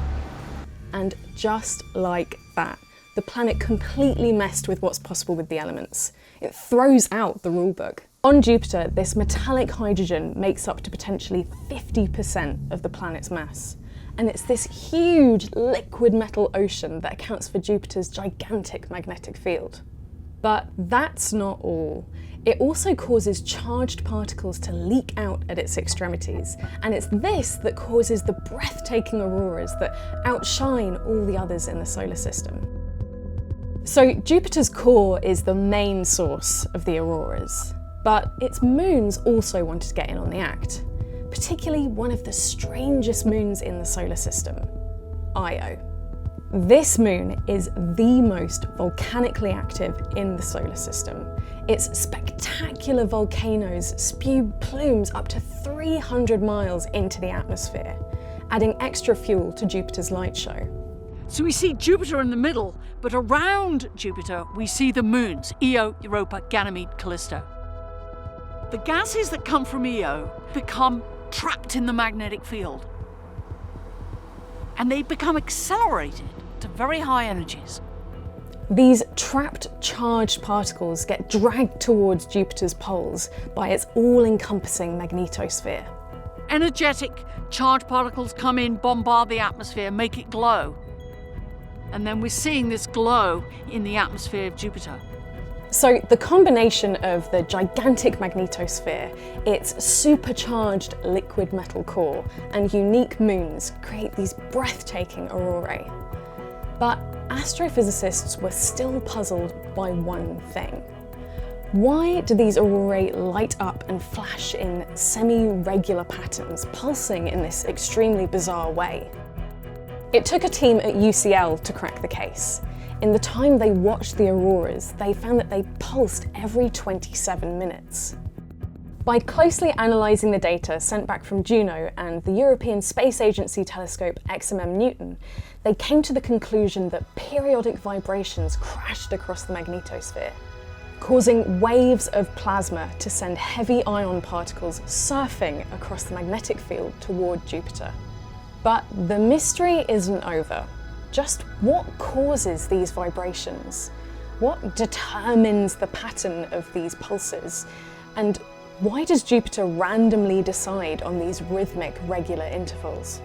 And just like that, the planet completely messed with what's possible with the elements. It throws out the rulebook. On Jupiter, this metallic hydrogen makes up to potentially 50% of the planet's mass. And it's this huge liquid metal ocean that accounts for Jupiter's gigantic magnetic field. But that's not all. It also causes charged particles to leak out at its extremities, and it's this that causes the breathtaking auroras that outshine all the others in the solar system. So Jupiter's core is the main source of the auroras, but its moons also wanted to get in on the act, particularly one of the strangest moons in the solar system, Io. This moon is the most volcanically active in the solar system. Its spectacular volcanoes spew plumes up to 300 miles into the atmosphere, adding extra fuel to Jupiter's light show. So we see Jupiter in the middle, but around Jupiter we see the moons, Io, Europa, Ganymede, Callisto. The gases that come from Io become trapped in the magnetic field, and they become accelerated to very high energies. These trapped charged particles get dragged towards Jupiter's poles by its all-encompassing magnetosphere. Energetic charged particles come in, bombard the atmosphere, make it glow. And then we're seeing this glow in the atmosphere of Jupiter. So the combination of the gigantic magnetosphere, its supercharged liquid metal core, and unique moons create these breathtaking aurorae. But astrophysicists were still puzzled by one thing. Why do these aurorae light up and flash in semi-regular patterns, pulsing in this extremely bizarre way? It took a team at UCL to crack the case. In the time they watched the auroras, they found that they pulsed every 27 minutes. By closely analysing the data sent back from Juno and the European Space Agency telescope XMM Newton, they came to the conclusion that periodic vibrations crashed across the magnetosphere, causing waves of plasma to send heavy ion particles surfing across the magnetic field toward Jupiter. But the mystery isn't over. Just what causes these vibrations? What determines the pattern of these pulses? And why does Jupiter randomly decide on these rhythmic, regular intervals?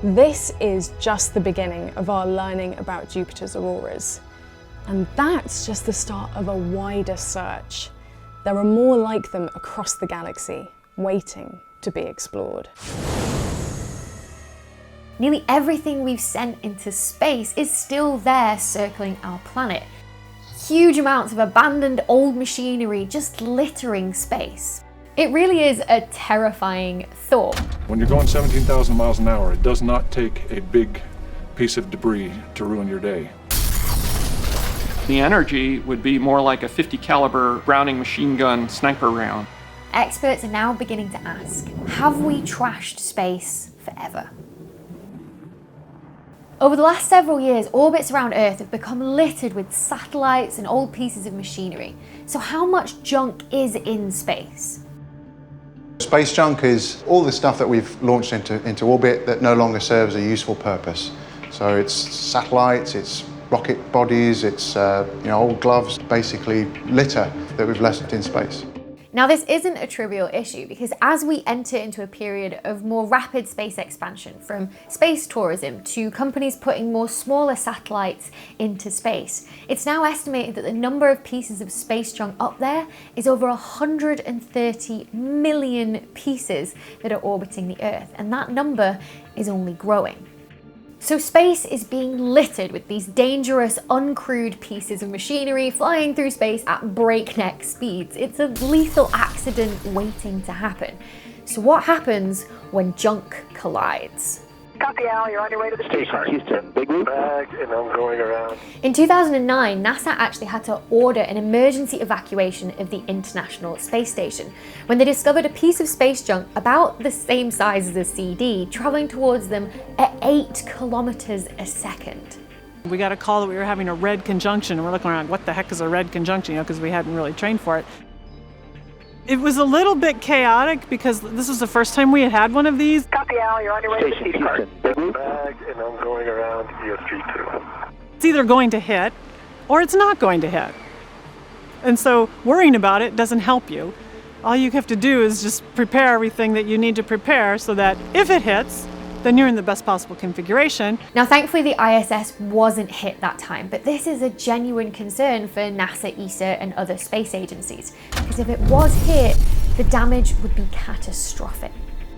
This is just the beginning of our learning about Jupiter's auroras. And that's just the start of a wider search. There are more like them across the galaxy, waiting to be explored. Nearly everything we've sent into space is still there circling our planet. Huge amounts of abandoned old machinery just littering space. It really is a terrifying thought. When you're going 17,000 miles an hour, it does not take a big piece of debris to ruin your day. The energy would be more like a .50 caliber Browning machine gun sniper round. experts are now beginning to ask, have we trashed space forever? Over the last several years, orbits around Earth have become littered with satellites and old pieces of machinery. So how much junk is in space? Space junk is all the stuff that we've launched into orbit that no longer serves a useful purpose. So it's satellites, it's rocket bodies, it's old gloves, basically litter that we've left in space. Now, this isn't a trivial issue because as we enter into a period of more rapid space expansion, from space tourism to companies putting more smaller satellites into space, it's now estimated that the number of pieces of space junk up there is over 130 million pieces that are orbiting the Earth, and that number is only growing. So space is being littered with these dangerous, uncrewed pieces of machinery flying through space at breakneck speeds. It's a lethal accident waiting to happen. So what happens when junk collides? Copy, Al. You're on your way to the station. Houston, big loop. Back, and I'm going around. In 2009, NASA actually had to order an emergency evacuation of the International Space Station when they discovered a piece of space junk about the same size as a CD traveling towards them at 8 kilometers a second. We got a call that we were having a red conjunction, and we're looking around, what the heck is a red conjunction, because we hadn't really trained for it. It was a little bit chaotic because this was the first time we had had one of these. Copy, Al. You're on your way to the station. Houston, big loop. Back, and I'm going around ESG2. It's either going to hit or it's not going to hit. And so worrying about it doesn't help you. All you have to do is just prepare everything that you need to prepare so that if it hits, then you're in the best possible configuration. Now, thankfully, the ISS wasn't hit that time, but this is a genuine concern for NASA, ESA, and other space agencies, because if it was hit, the damage would be catastrophic.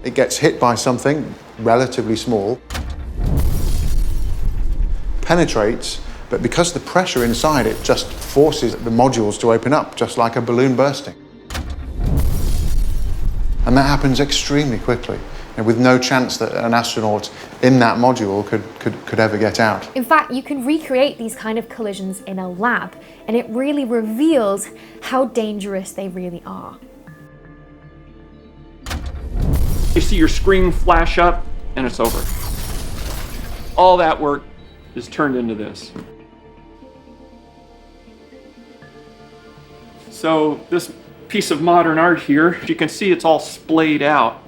It gets hit by something relatively small, penetrates, but because the pressure inside it just forces the modules to open up, just like a balloon bursting. And that happens extremely quickly, with no chance that an astronaut in that module could ever get out. In fact, you can recreate these kind of collisions in a lab, and it really reveals how dangerous they really are. You see your screen flash up, and it's over. All that work is turned into this. So this piece of modern art here, you can see it's all splayed out.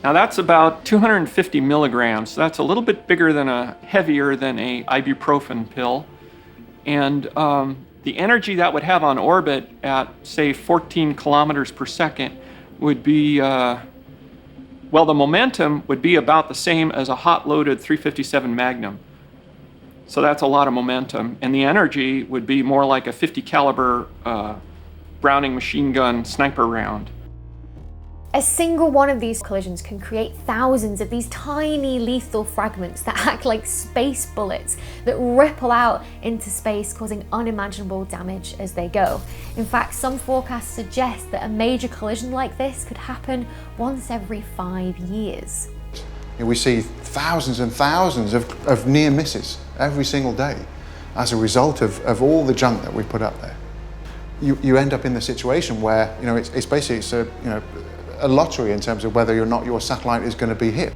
Now that's about 250 milligrams. So that's a little bit bigger than heavier than a ibuprofen pill. And the energy that would have on orbit at, say, 14 kilometers per second would be, well, the momentum would be about the same as a hot-loaded 357 Magnum. So that's a lot of momentum. And the energy would be more like a 50 caliber Browning machine gun sniper round. A single one of these collisions can create thousands of these tiny lethal fragments that act like space bullets that ripple out into space, causing unimaginable damage as they go. In fact, some forecasts suggest that a major collision like this could happen once every 5 years. We see thousands and thousands of near misses every single day as a result of all the junk that we put up there. You end up in the situation where it's basically a lottery in terms of whether or not your satellite is going to be hit.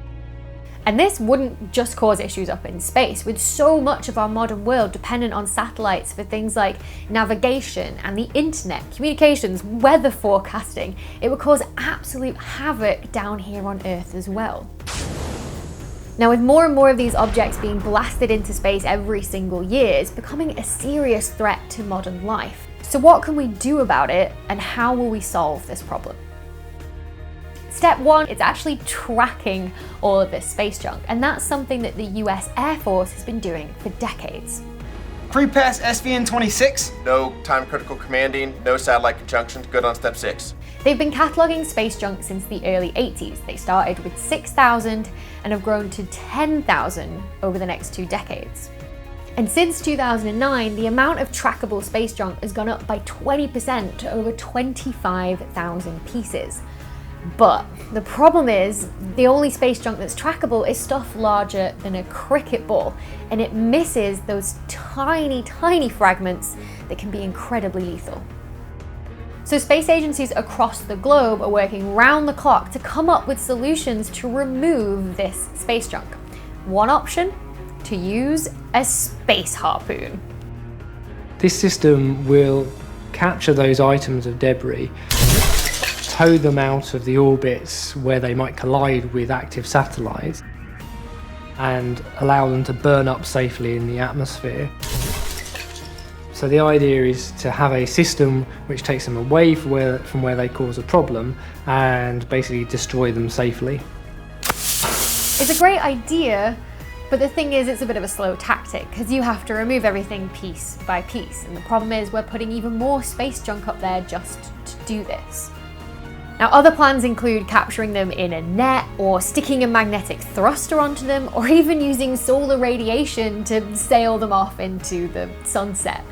And this wouldn't just cause issues up in space. With so much of our modern world dependent on satellites for things like navigation and the internet, communications, weather forecasting, it would cause absolute havoc down here on Earth as well. Now, with more and more of these objects being blasted into space every single year, it's becoming a serious threat to modern life. So what can we do about it, and how will we solve this problem? Step one, it's actually tracking all of this space junk, and that's something that the US Air Force has been doing for decades. Pre-pass SVN 26. No time-critical commanding, no satellite conjunction, good on step 6. They've been cataloging space junk since the early 80s. They started with 6,000 and have grown to 10,000 over the next 2 decades. And since 2009, the amount of trackable space junk has gone up by 20% to over 25,000 pieces. But the problem is, the only space junk that's trackable is stuff larger than a cricket ball, and it misses those tiny, tiny fragments that can be incredibly lethal. So space agencies across the globe are working round the clock to come up with solutions to remove this space junk. One option, to use a space harpoon. This system will capture those items of debris, tow them out of the orbits where they might collide with active satellites, and allow them to burn up safely in the atmosphere. So the idea is to have a system which takes them away from where they cause a problem and basically destroy them safely. It's a great idea, but the thing is, it's a bit of a slow tactic because you have to remove everything piece by piece. And the problem is we're putting even more space junk up there just to do this. Now, other plans include capturing them in a net or sticking a magnetic thruster onto them, or even using solar radiation to sail them off into the sunset.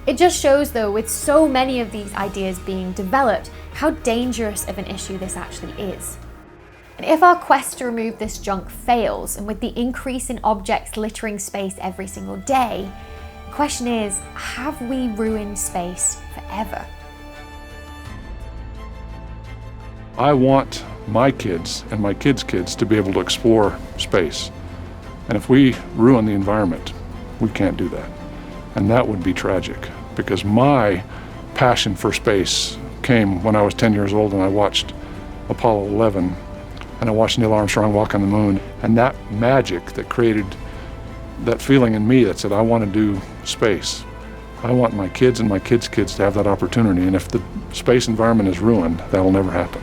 It just shows, though, with so many of these ideas being developed, how dangerous of an issue this actually is. And if our quest to remove this junk fails, and with the increase in objects littering space every single day, the question is, have we ruined space forever? I want my kids and my kids' kids to be able to explore space. And if we ruin the environment, we can't do that. And that would be tragic, because my passion for space came when I was 10 years old and I watched Apollo 11 and I watched Neil Armstrong walk on the moon. And that magic that created that feeling in me that said, I want to do space. I want my kids and my kids' kids to have that opportunity. And if the space environment is ruined, that will never happen.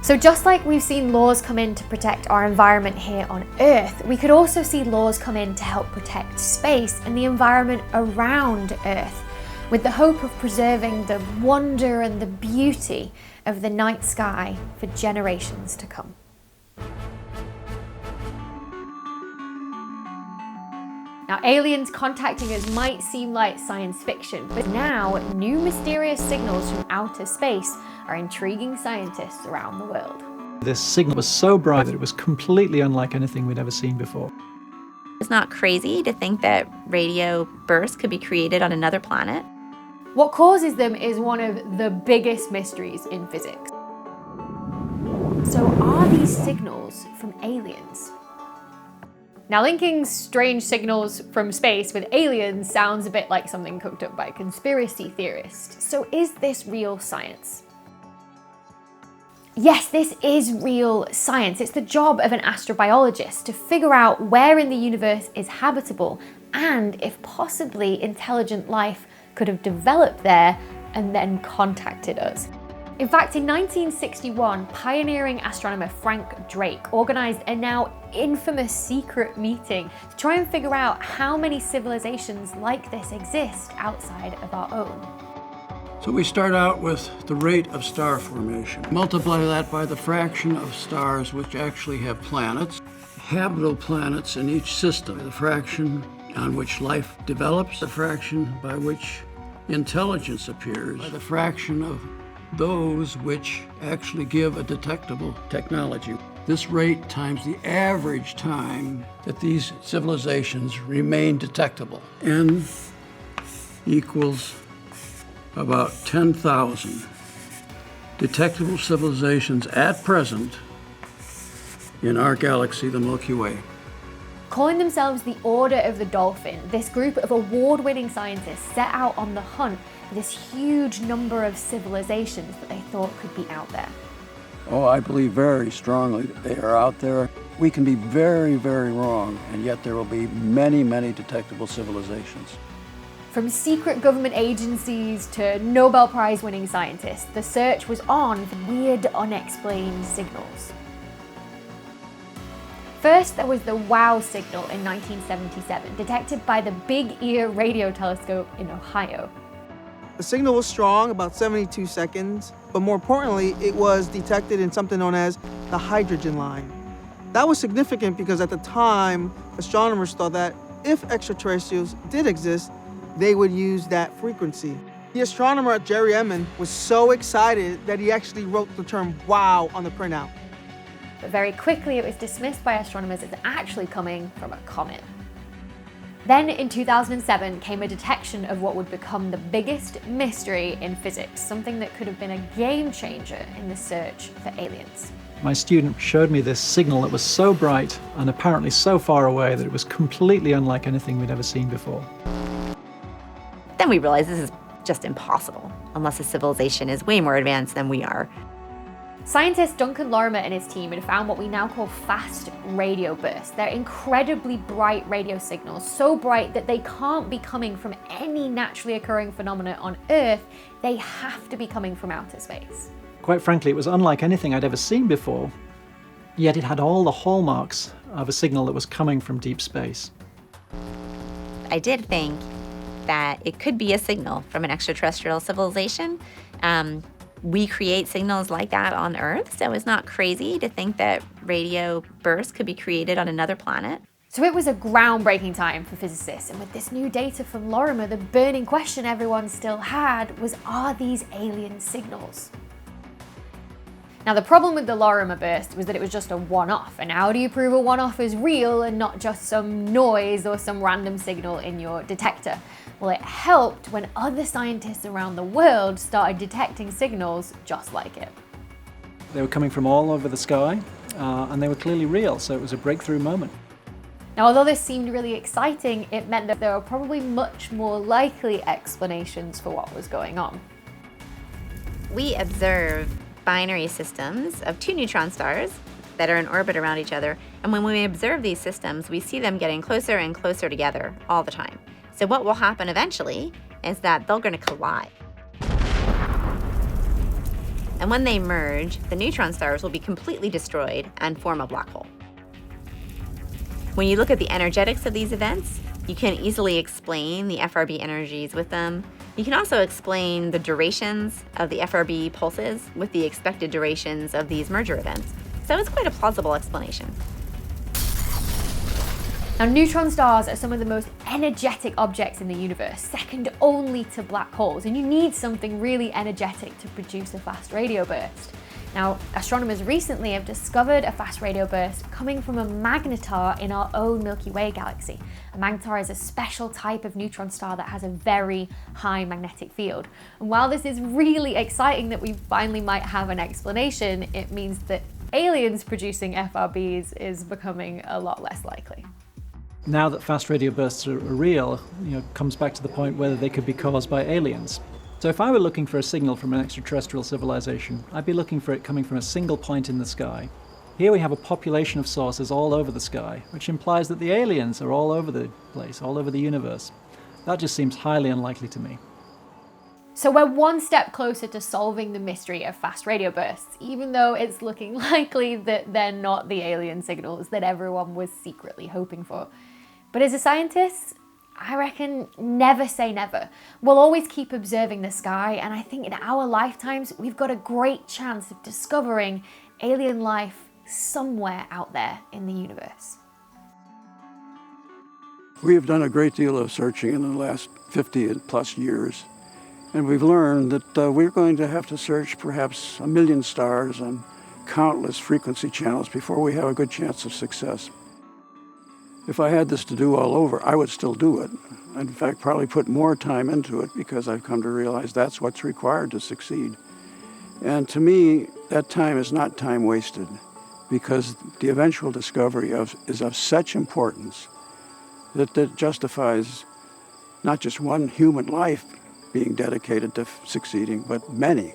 So just like we've seen laws come in to protect our environment here on Earth, we could also see laws come in to help protect space and the environment around Earth, with the hope of preserving the wonder and the beauty of the night sky for generations to come. Now, aliens contacting us might seem like science fiction, but now new mysterious signals from outer space are intriguing scientists around the world. This signal was so bright that it was completely unlike anything we'd ever seen before. It's not crazy to think that radio bursts could be created on another planet. What causes them is one of the biggest mysteries in physics. So are these signals from aliens? Now, linking strange signals from space with aliens sounds a bit like something cooked up by a conspiracy theorist. So is this real science? Yes, this is real science. It's the job of an astrobiologist to figure out where in the universe is habitable and if possibly intelligent life could have developed there and then contacted us. In fact, in 1961, pioneering astronomer Frank Drake organized a now infamous secret meeting to try and figure out how many civilizations like this exist outside of our own. So we start out with the rate of star formation. Multiply that by the fraction of stars which actually have planets, habitable planets in each system, the fraction on which life develops, the fraction by which intelligence appears, by the fraction of those which actually give a detectable technology. This rate times the average time that these civilizations remain detectable. N equals about 10,000 detectable civilizations at present in our galaxy, the Milky Way. Calling themselves the Order of the Dolphin, this group of award-winning scientists set out on the hunt for this huge number of civilizations that they thought could be out there. Oh, I believe very strongly that they are out there. We can be very, very wrong, and yet there will be many, many detectable civilizations. From secret government agencies to Nobel Prize winning scientists, the search was on for weird, unexplained signals. First, there was the WOW signal in 1977, detected by the Big Ear radio telescope in Ohio. The signal was strong, about 72 seconds, but more importantly, it was detected in something known as the hydrogen line. That was significant because at the time, astronomers thought that if extraterrestrials did exist, they would use that frequency. The astronomer Jerry Emmon was so excited that he actually wrote the term WOW on the printout. But very quickly it was dismissed by astronomers as actually coming from a comet. Then in 2007 came a detection of what would become the biggest mystery in physics, something that could have been a game changer in the search for aliens. My student showed me this signal that was so bright and apparently so far away that it was completely unlike anything we'd ever seen before. Then we realized this is just impossible, unless a civilization is way more advanced than we are. Scientist Duncan Lorimer and his team had found what we now call fast radio bursts. They're incredibly bright radio signals, so bright that they can't be coming from any naturally occurring phenomena on Earth. They have to be coming from outer space. Quite frankly, it was unlike anything I'd ever seen before, yet it had all the hallmarks of a signal that was coming from deep space. I did think that it could be a signal from an extraterrestrial civilization. We create signals like that on Earth, so it's not crazy to think that radio bursts could be created on another planet. So it was a groundbreaking time for physicists, and with this new data from Lorimer, the burning question everyone still had was, are these alien signals? Now, the problem with the Lorimer burst was that it was just a one-off, and how do you prove a one-off is real and not just some noise or some random signal in your detector? Well, it helped when other scientists around the world started detecting signals just like it. They were coming from all over the sky, and they were clearly real, so it was a breakthrough moment. Now, although this seemed really exciting, it meant that there were probably much more likely explanations for what was going on. We observe binary systems of two neutron stars that are in orbit around each other, and when we observe these systems, we see them getting closer and closer together all the time. So what will happen eventually is that they're going to collide. And when they merge, the neutron stars will be completely destroyed and form a black hole. When you look at the energetics of these events, you can easily explain the FRB energies with them. You can also explain the durations of the FRB pulses with the expected durations of these merger events. So it's quite a plausible explanation. Now, neutron stars are some of the most energetic objects in the universe, second only to black holes, and you need something really energetic to produce a fast radio burst. Now, astronomers recently have discovered a fast radio burst coming from a magnetar in our own Milky Way galaxy. A magnetar is a special type of neutron star that has a very high magnetic field. And while this is really exciting that we finally might have an explanation, it means that aliens producing FRBs is becoming a lot less likely. Now that fast radio bursts are real, it comes back to the point whether they could be caused by aliens. So if I were looking for a signal from an extraterrestrial civilization, I'd be looking for it coming from a single point in the sky. Here we have a population of sources all over the sky, which implies that the aliens are all over the place, all over the universe. That just seems highly unlikely to me. So we're one step closer to solving the mystery of fast radio bursts, even though it's looking likely that they're not the alien signals that everyone was secretly hoping for. But as a scientist, I reckon never say never. We'll always keep observing the sky, and I think in our lifetimes, we've got a great chance of discovering alien life somewhere out there in the universe. We have done a great deal of searching in the last 50 plus years, and we've learned that we're going to have to search perhaps 1 million stars and countless frequency channels before we have a good chance of success. If I had this to do all over, I would still do it. I'd in fact probably put more time into it because I've come to realize that's what's required to succeed. And to me, that time is not time wasted because the eventual discovery is of such importance that it justifies not just one human life being dedicated to succeeding, but many.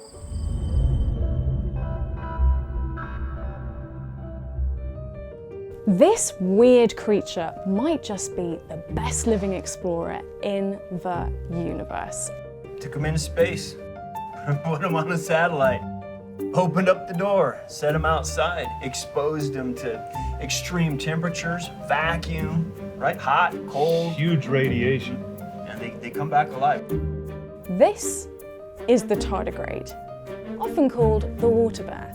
This weird creature might just be the best living explorer in the universe. Took him into space, put him on a satellite, opened up the door, set him outside, exposed him to extreme temperatures, vacuum, right? Hot, cold. Huge radiation. And they come back alive. This is the tardigrade, often called the water bear,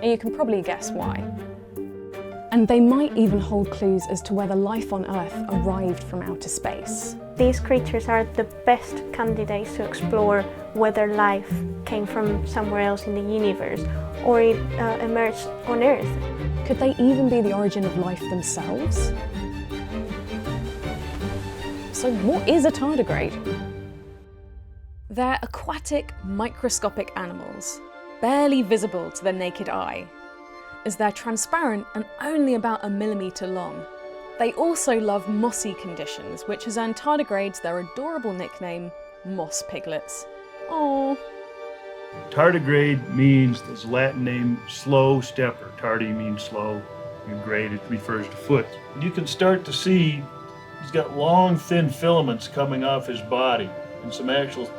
and you can probably guess why. And they might even hold clues as to whether life on Earth arrived from outer space. These creatures are the best candidates to explore whether life came from somewhere else in the universe or it emerged on Earth. Could they even be the origin of life themselves? So what is a tardigrade? They're aquatic, microscopic animals, barely visible to the naked eye, as they're transparent and only about 1 millimetre long. They also love mossy conditions, which has earned tardigrades their adorable nickname, moss piglets. Aww. Tardigrade means this Latin name slow stepper. Tardi means slow, and grade it refers to foot. You can start to see he's got long, thin filaments coming off his body and some actual,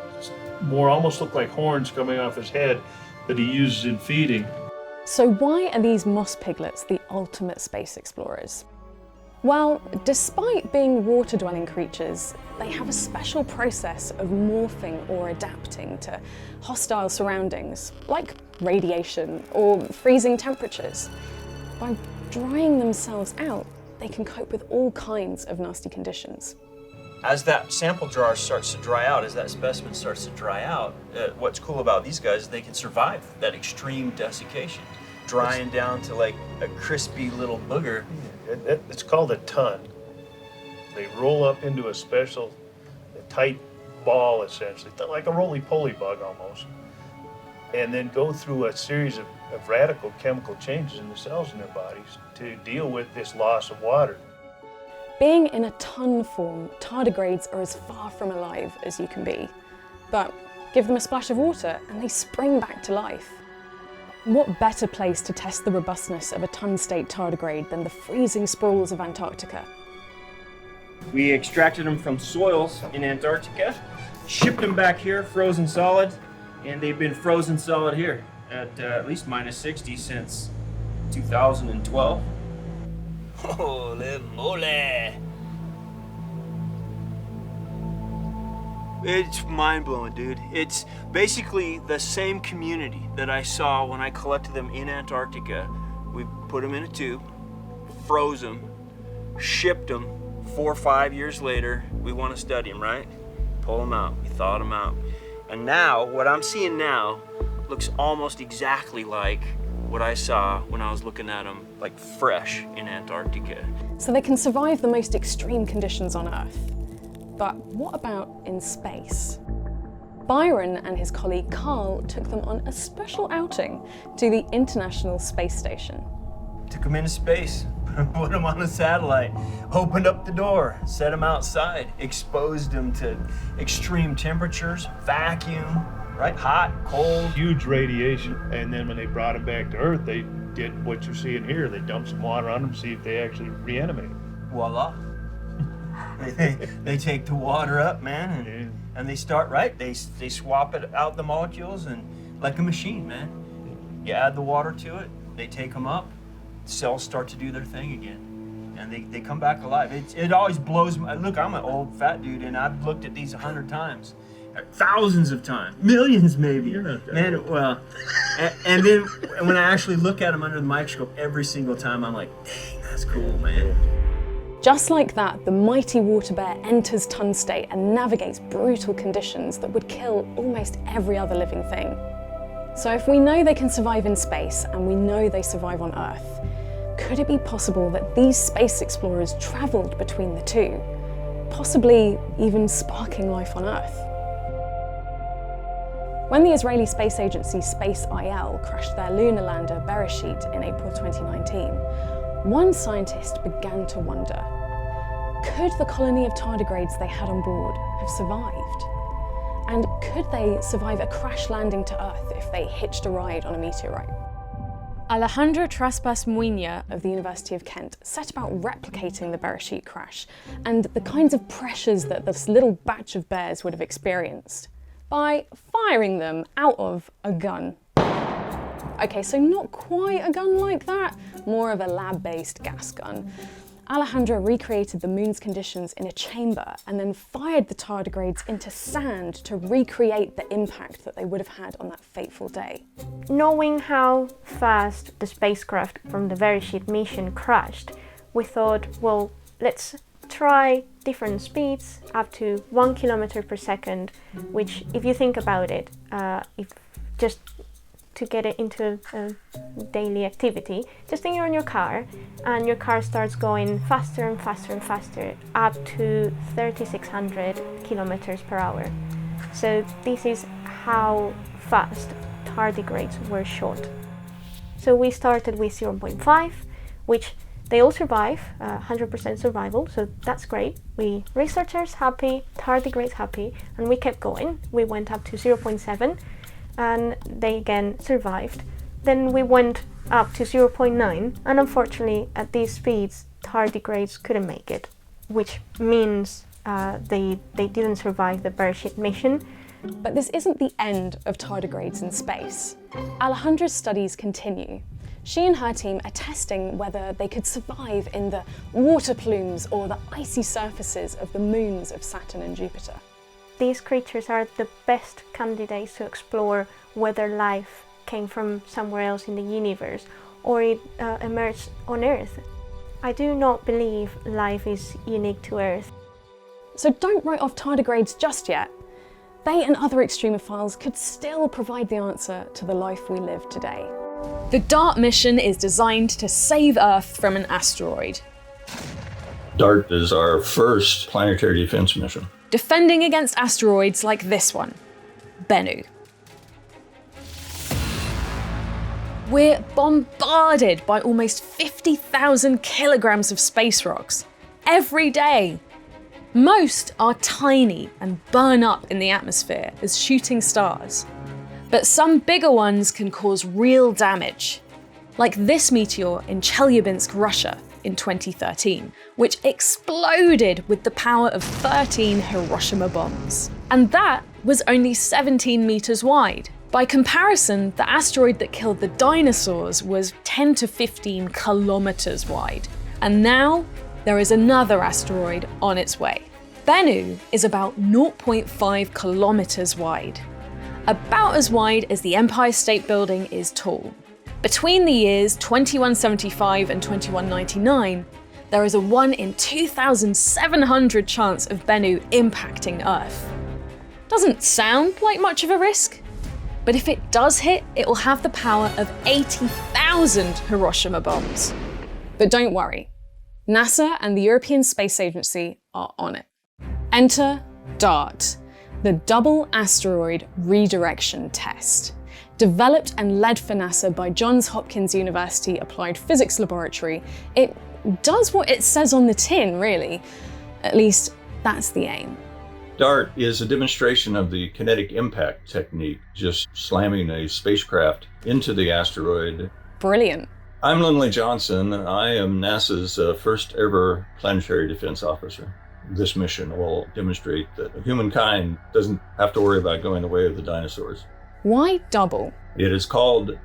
more almost look like horns coming off his head that he uses in feeding. So why are these moss piglets the ultimate space explorers? Well, despite being water-dwelling creatures, they have a special process of morphing or adapting to hostile surroundings, like radiation or freezing temperatures. By drying themselves out, they can cope with all kinds of nasty conditions. As that sample jar starts to dry out, as that specimen starts to dry out, what's cool about these guys is they can survive that extreme desiccation, drying down to like a crispy little booger. It's called a ton. They roll up into a special, tight ball essentially, like a roly-poly bug almost, and then go through a series of radical chemical changes in the cells in their bodies to deal with this loss of water. Being in a ton form, tardigrades are as far from alive as you can be. But give them a splash of water and they spring back to life. What better place to test the robustness of a ton-state tardigrade than the freezing sprawls of Antarctica? We extracted them from soils in Antarctica, shipped them back here frozen solid, and they've been frozen solid here at least -60 since 2012. Holy moly! It's mind-blowing, dude. It's basically the same community that I saw when I collected them in Antarctica. We put them in a tube, froze them, shipped them. 4 or 5 years later, we want to study them, right? Pull them out, we thawed them out. And now, what I'm seeing now looks almost exactly like what I saw when I was looking at them, like fresh in Antarctica. So they can survive the most extreme conditions on Earth. But what about in space? Byron and his colleague Carl took them on a special outing to the International Space Station. Took them into space, put them on a satellite, opened up the door, set them outside, exposed them to extreme temperatures, vacuum, right? Hot, cold. Huge radiation. And then when they brought them back to Earth, they did what you're seeing here. They dumped some water on them, see if they actually reanimate. Voila. They take the water up, man, and they start, right? They swap it out the molecules and like a machine, man. You add the water to it, they take them up, cells start to do their thing again, and they come back alive. It always blows my, look, I'm an old fat dude, and I've looked at these 100 times, thousands of times, millions maybe. Man, well, and then when I actually look at them under the microscope every single time, I'm like, dang, that's cool, man. Just like that, the mighty water bear enters ton state and navigates brutal conditions that would kill almost every other living thing. So if we know they can survive in space and we know they survive on Earth, could it be possible that these space explorers travelled between the two, possibly even sparking life on Earth? When the Israeli space agency Space IL crashed their lunar lander Bereshit in April 2019, one scientist began to wonder, could the colony of tardigrades they had on board have survived? And could they survive a crash landing to Earth if they hitched a ride on a meteorite? Alejandro Traspas Muina of the University of Kent set about replicating the Bereshit crash and the kinds of pressures that this little batch of bears would have experienced by firing them out of a gun. Okay, so not quite a gun like that, more of a lab-based gas gun. Alejandro recreated the moon's conditions in a chamber and then fired the tardigrades into sand to recreate the impact that they would have had on that fateful day. Knowing how fast the spacecraft from the Bereshit mission crashed, we thought, well, let's try different speeds up to 1 kilometer per second, which, if you think about it, if just to get it into daily activity, just think you're in your car and your car starts going faster and faster and faster, up to 3,600 kilometers per hour. So this is how fast tardigrades were shot. So we started with 0.5, which they all survive, 100% survival, so that's great. We researchers happy, tardigrades happy, and we kept going. We went up to 0.7, and they again survived. Then we went up to 0.9, and unfortunately at these speeds, tardigrades couldn't make it, which means they didn't survive the Beresheet mission. But this isn't the end of tardigrades in space. Alejandra's studies continue. She and her team are testing whether they could survive in the water plumes or the icy surfaces of the moons of Saturn and Jupiter. These creatures are the best candidates to explore whether life came from somewhere else in the universe or it emerged on Earth. I do not believe life is unique to Earth. So don't write off tardigrades just yet. They and other extremophiles could still provide the answer to the life we live today. The DART mission is designed to save Earth from an asteroid. DART is our first planetary defense mission. Defending against asteroids like this one, Bennu. We're bombarded by almost 50,000 kilograms of space rocks every day. Most are tiny and burn up in the atmosphere as shooting stars. But some bigger ones can cause real damage, like this meteor in Chelyabinsk, Russia in 2013, which exploded with the power of 13 Hiroshima bombs. And that was only 17 meters wide. By comparison, the asteroid that killed the dinosaurs was 10 to 15 kilometers wide. And now there is another asteroid on its way. Bennu is about 0.5 kilometers wide, about as wide as the Empire State Building is tall. Between the years 2175 and 2199, there is a 1 in 2,700 chance of Bennu impacting Earth. Doesn't sound like much of a risk, but if it does hit, it will have the power of 80,000 Hiroshima bombs. But don't worry, NASA and the European Space Agency are on it. Enter DART, the Double Asteroid Redirection Test. Developed and led for NASA by Johns Hopkins University Applied Physics Laboratory, it does what it says on the tin, really. At least, that's the aim. DART is a demonstration of the kinetic impact technique, just slamming a spacecraft into the asteroid. Brilliant. I'm Lindley Johnson. I am NASA's first ever planetary defense officer. This mission will demonstrate that humankind doesn't have to worry about going the way of the dinosaurs. Why double? It is called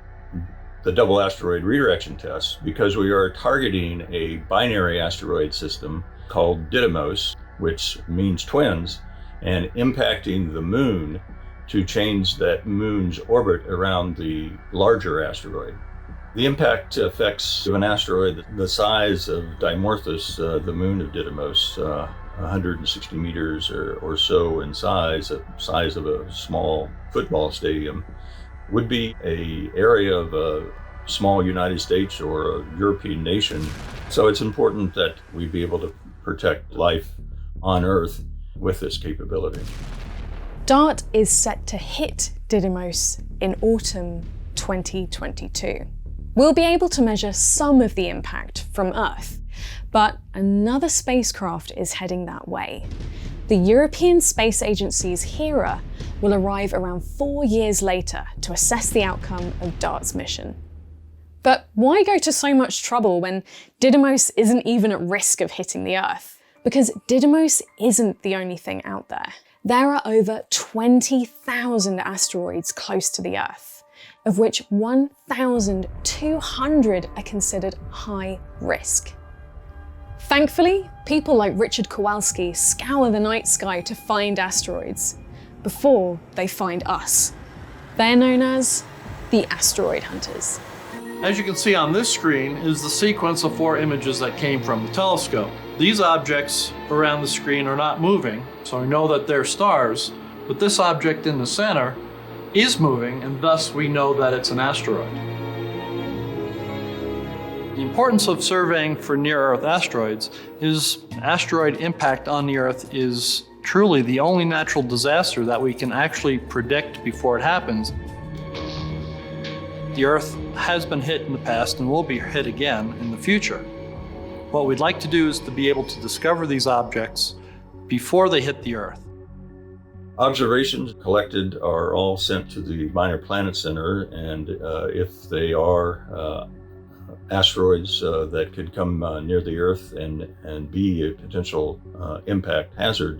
the Double Asteroid Redirection Test because we are targeting a binary asteroid system called Didymos, which means twins, and impacting the moon to change that moon's orbit around the larger asteroid. The impact affects an asteroid the size of Dimorphos, the moon of Didymos, 160 meters or so in size, the size of a small football stadium, would be an area of a small United States or a European nation. So it's important that we be able to protect life on Earth with this capability. DART is set to hit Didymos in autumn 2022. We'll be able to measure some of the impact from Earth, but another spacecraft is heading that way. The European Space Agency's Hera will arrive around 4 years later to assess the outcome of DART's mission. But why go to so much trouble when Didymos isn't even at risk of hitting the Earth? Because Didymos isn't the only thing out there. There are over 20,000 asteroids close to the Earth, of which 1,200 are considered high risk. Thankfully, people like Richard Kowalski scour the night sky to find asteroids before they find us. They're known as the asteroid hunters. As you can see on this screen is the sequence of 4 images that came from the telescope. These objects around the screen are not moving, so we know that they're stars, but this object in the center is moving, and thus we know that it's an asteroid. The importance of surveying for near-Earth asteroids is asteroid impact on the Earth is truly the only natural disaster that we can actually predict before it happens. The Earth has been hit in the past and will be hit again in the future. What we'd like to do is to be able to discover these objects before they hit the Earth. Observations collected are all sent to the Minor Planet Center, and if they are asteroids that could come near the Earth and be a potential impact hazard,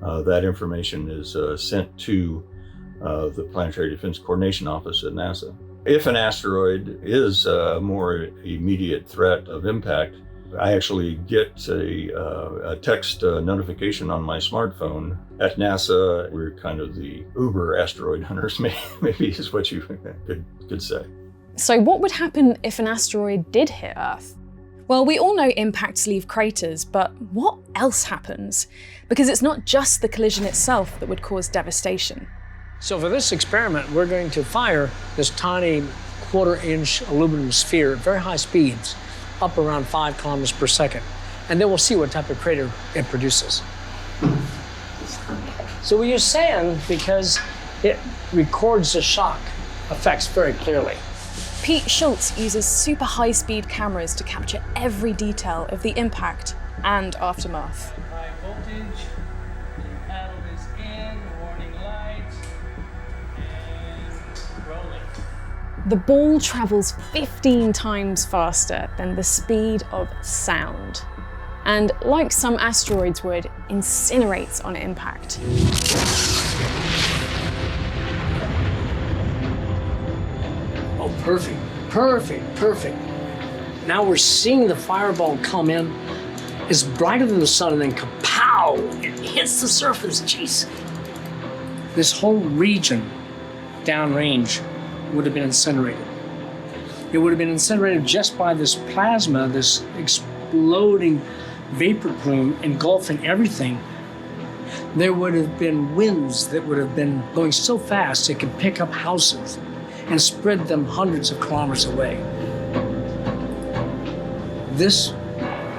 that information is sent to the Planetary Defense Coordination Office at NASA. If an asteroid is a more immediate threat of impact, I actually get a text notification on my smartphone. At NASA, we're kind of the Uber asteroid hunters, maybe is what you could say. So what would happen if an asteroid did hit Earth? Well, we all know impacts leave craters, but what else happens? Because it's not just the collision itself that would cause devastation. So for this experiment, we're going to fire this tiny quarter-inch aluminum sphere at very high speeds, up around 5 kilometers per second. And then we'll see what type of crater it produces. So we use sand because it records the shock effects very clearly. Pete Schultz uses super high-speed cameras to capture every detail of the impact and aftermath. High voltage, the paddle is in, warning lights, and rolling. The ball travels 15 times faster than the speed of sound. And like some asteroids would, incinerates on impact. Oh, perfect, perfect, perfect. Now we're seeing the fireball come in. It's brighter than the sun, and then kapow! It hits the surface, jeez. This whole region downrange would have been incinerated. It would have been incinerated just by this plasma, this exploding vapor plume engulfing everything. There would have been winds that would have been going so fast it could pick up houses and spread them hundreds of kilometers away. This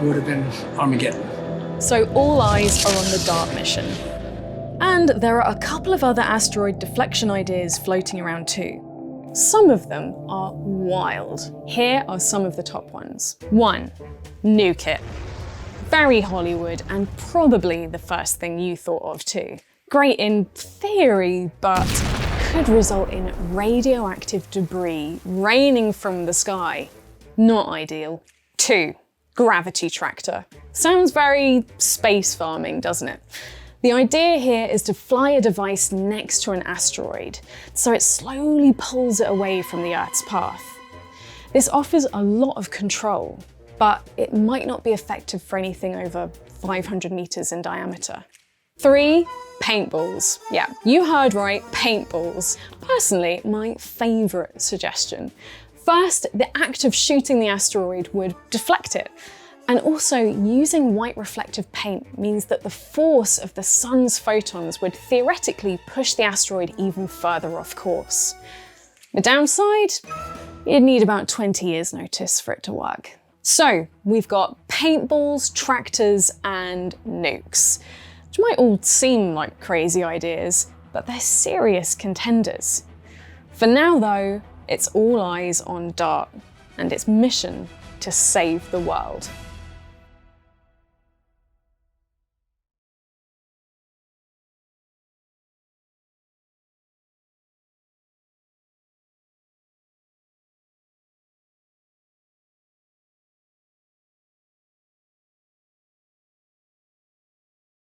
would have been Armageddon. So all eyes are on the DART mission. And there are a couple of other asteroid deflection ideas floating around too. Some of them are wild. Here are some of the top ones. 1. Nuke it. Very Hollywood, and probably the first thing you thought of too. Great in theory, but could result in radioactive debris raining from the sky. Not ideal. 2. Gravity tractor. Sounds very space farming, doesn't it? The idea here is to fly a device next to an asteroid, so it slowly pulls it away from the Earth's path. This offers a lot of control, but it might not be effective for anything over 500 meters in diameter. 3. Paintballs. Yeah, you heard right, paintballs. Personally, my favorite suggestion. First, the act of shooting the asteroid would deflect it. And also, using white reflective paint means that the force of the sun's photons would theoretically push the asteroid even further off course. The downside? You'd need about 20 years' notice for it to work. So, we've got paintballs, tractors, and nukes, which might all seem like crazy ideas, but they're serious contenders. For now though, it's all eyes on DART and its mission to save the world.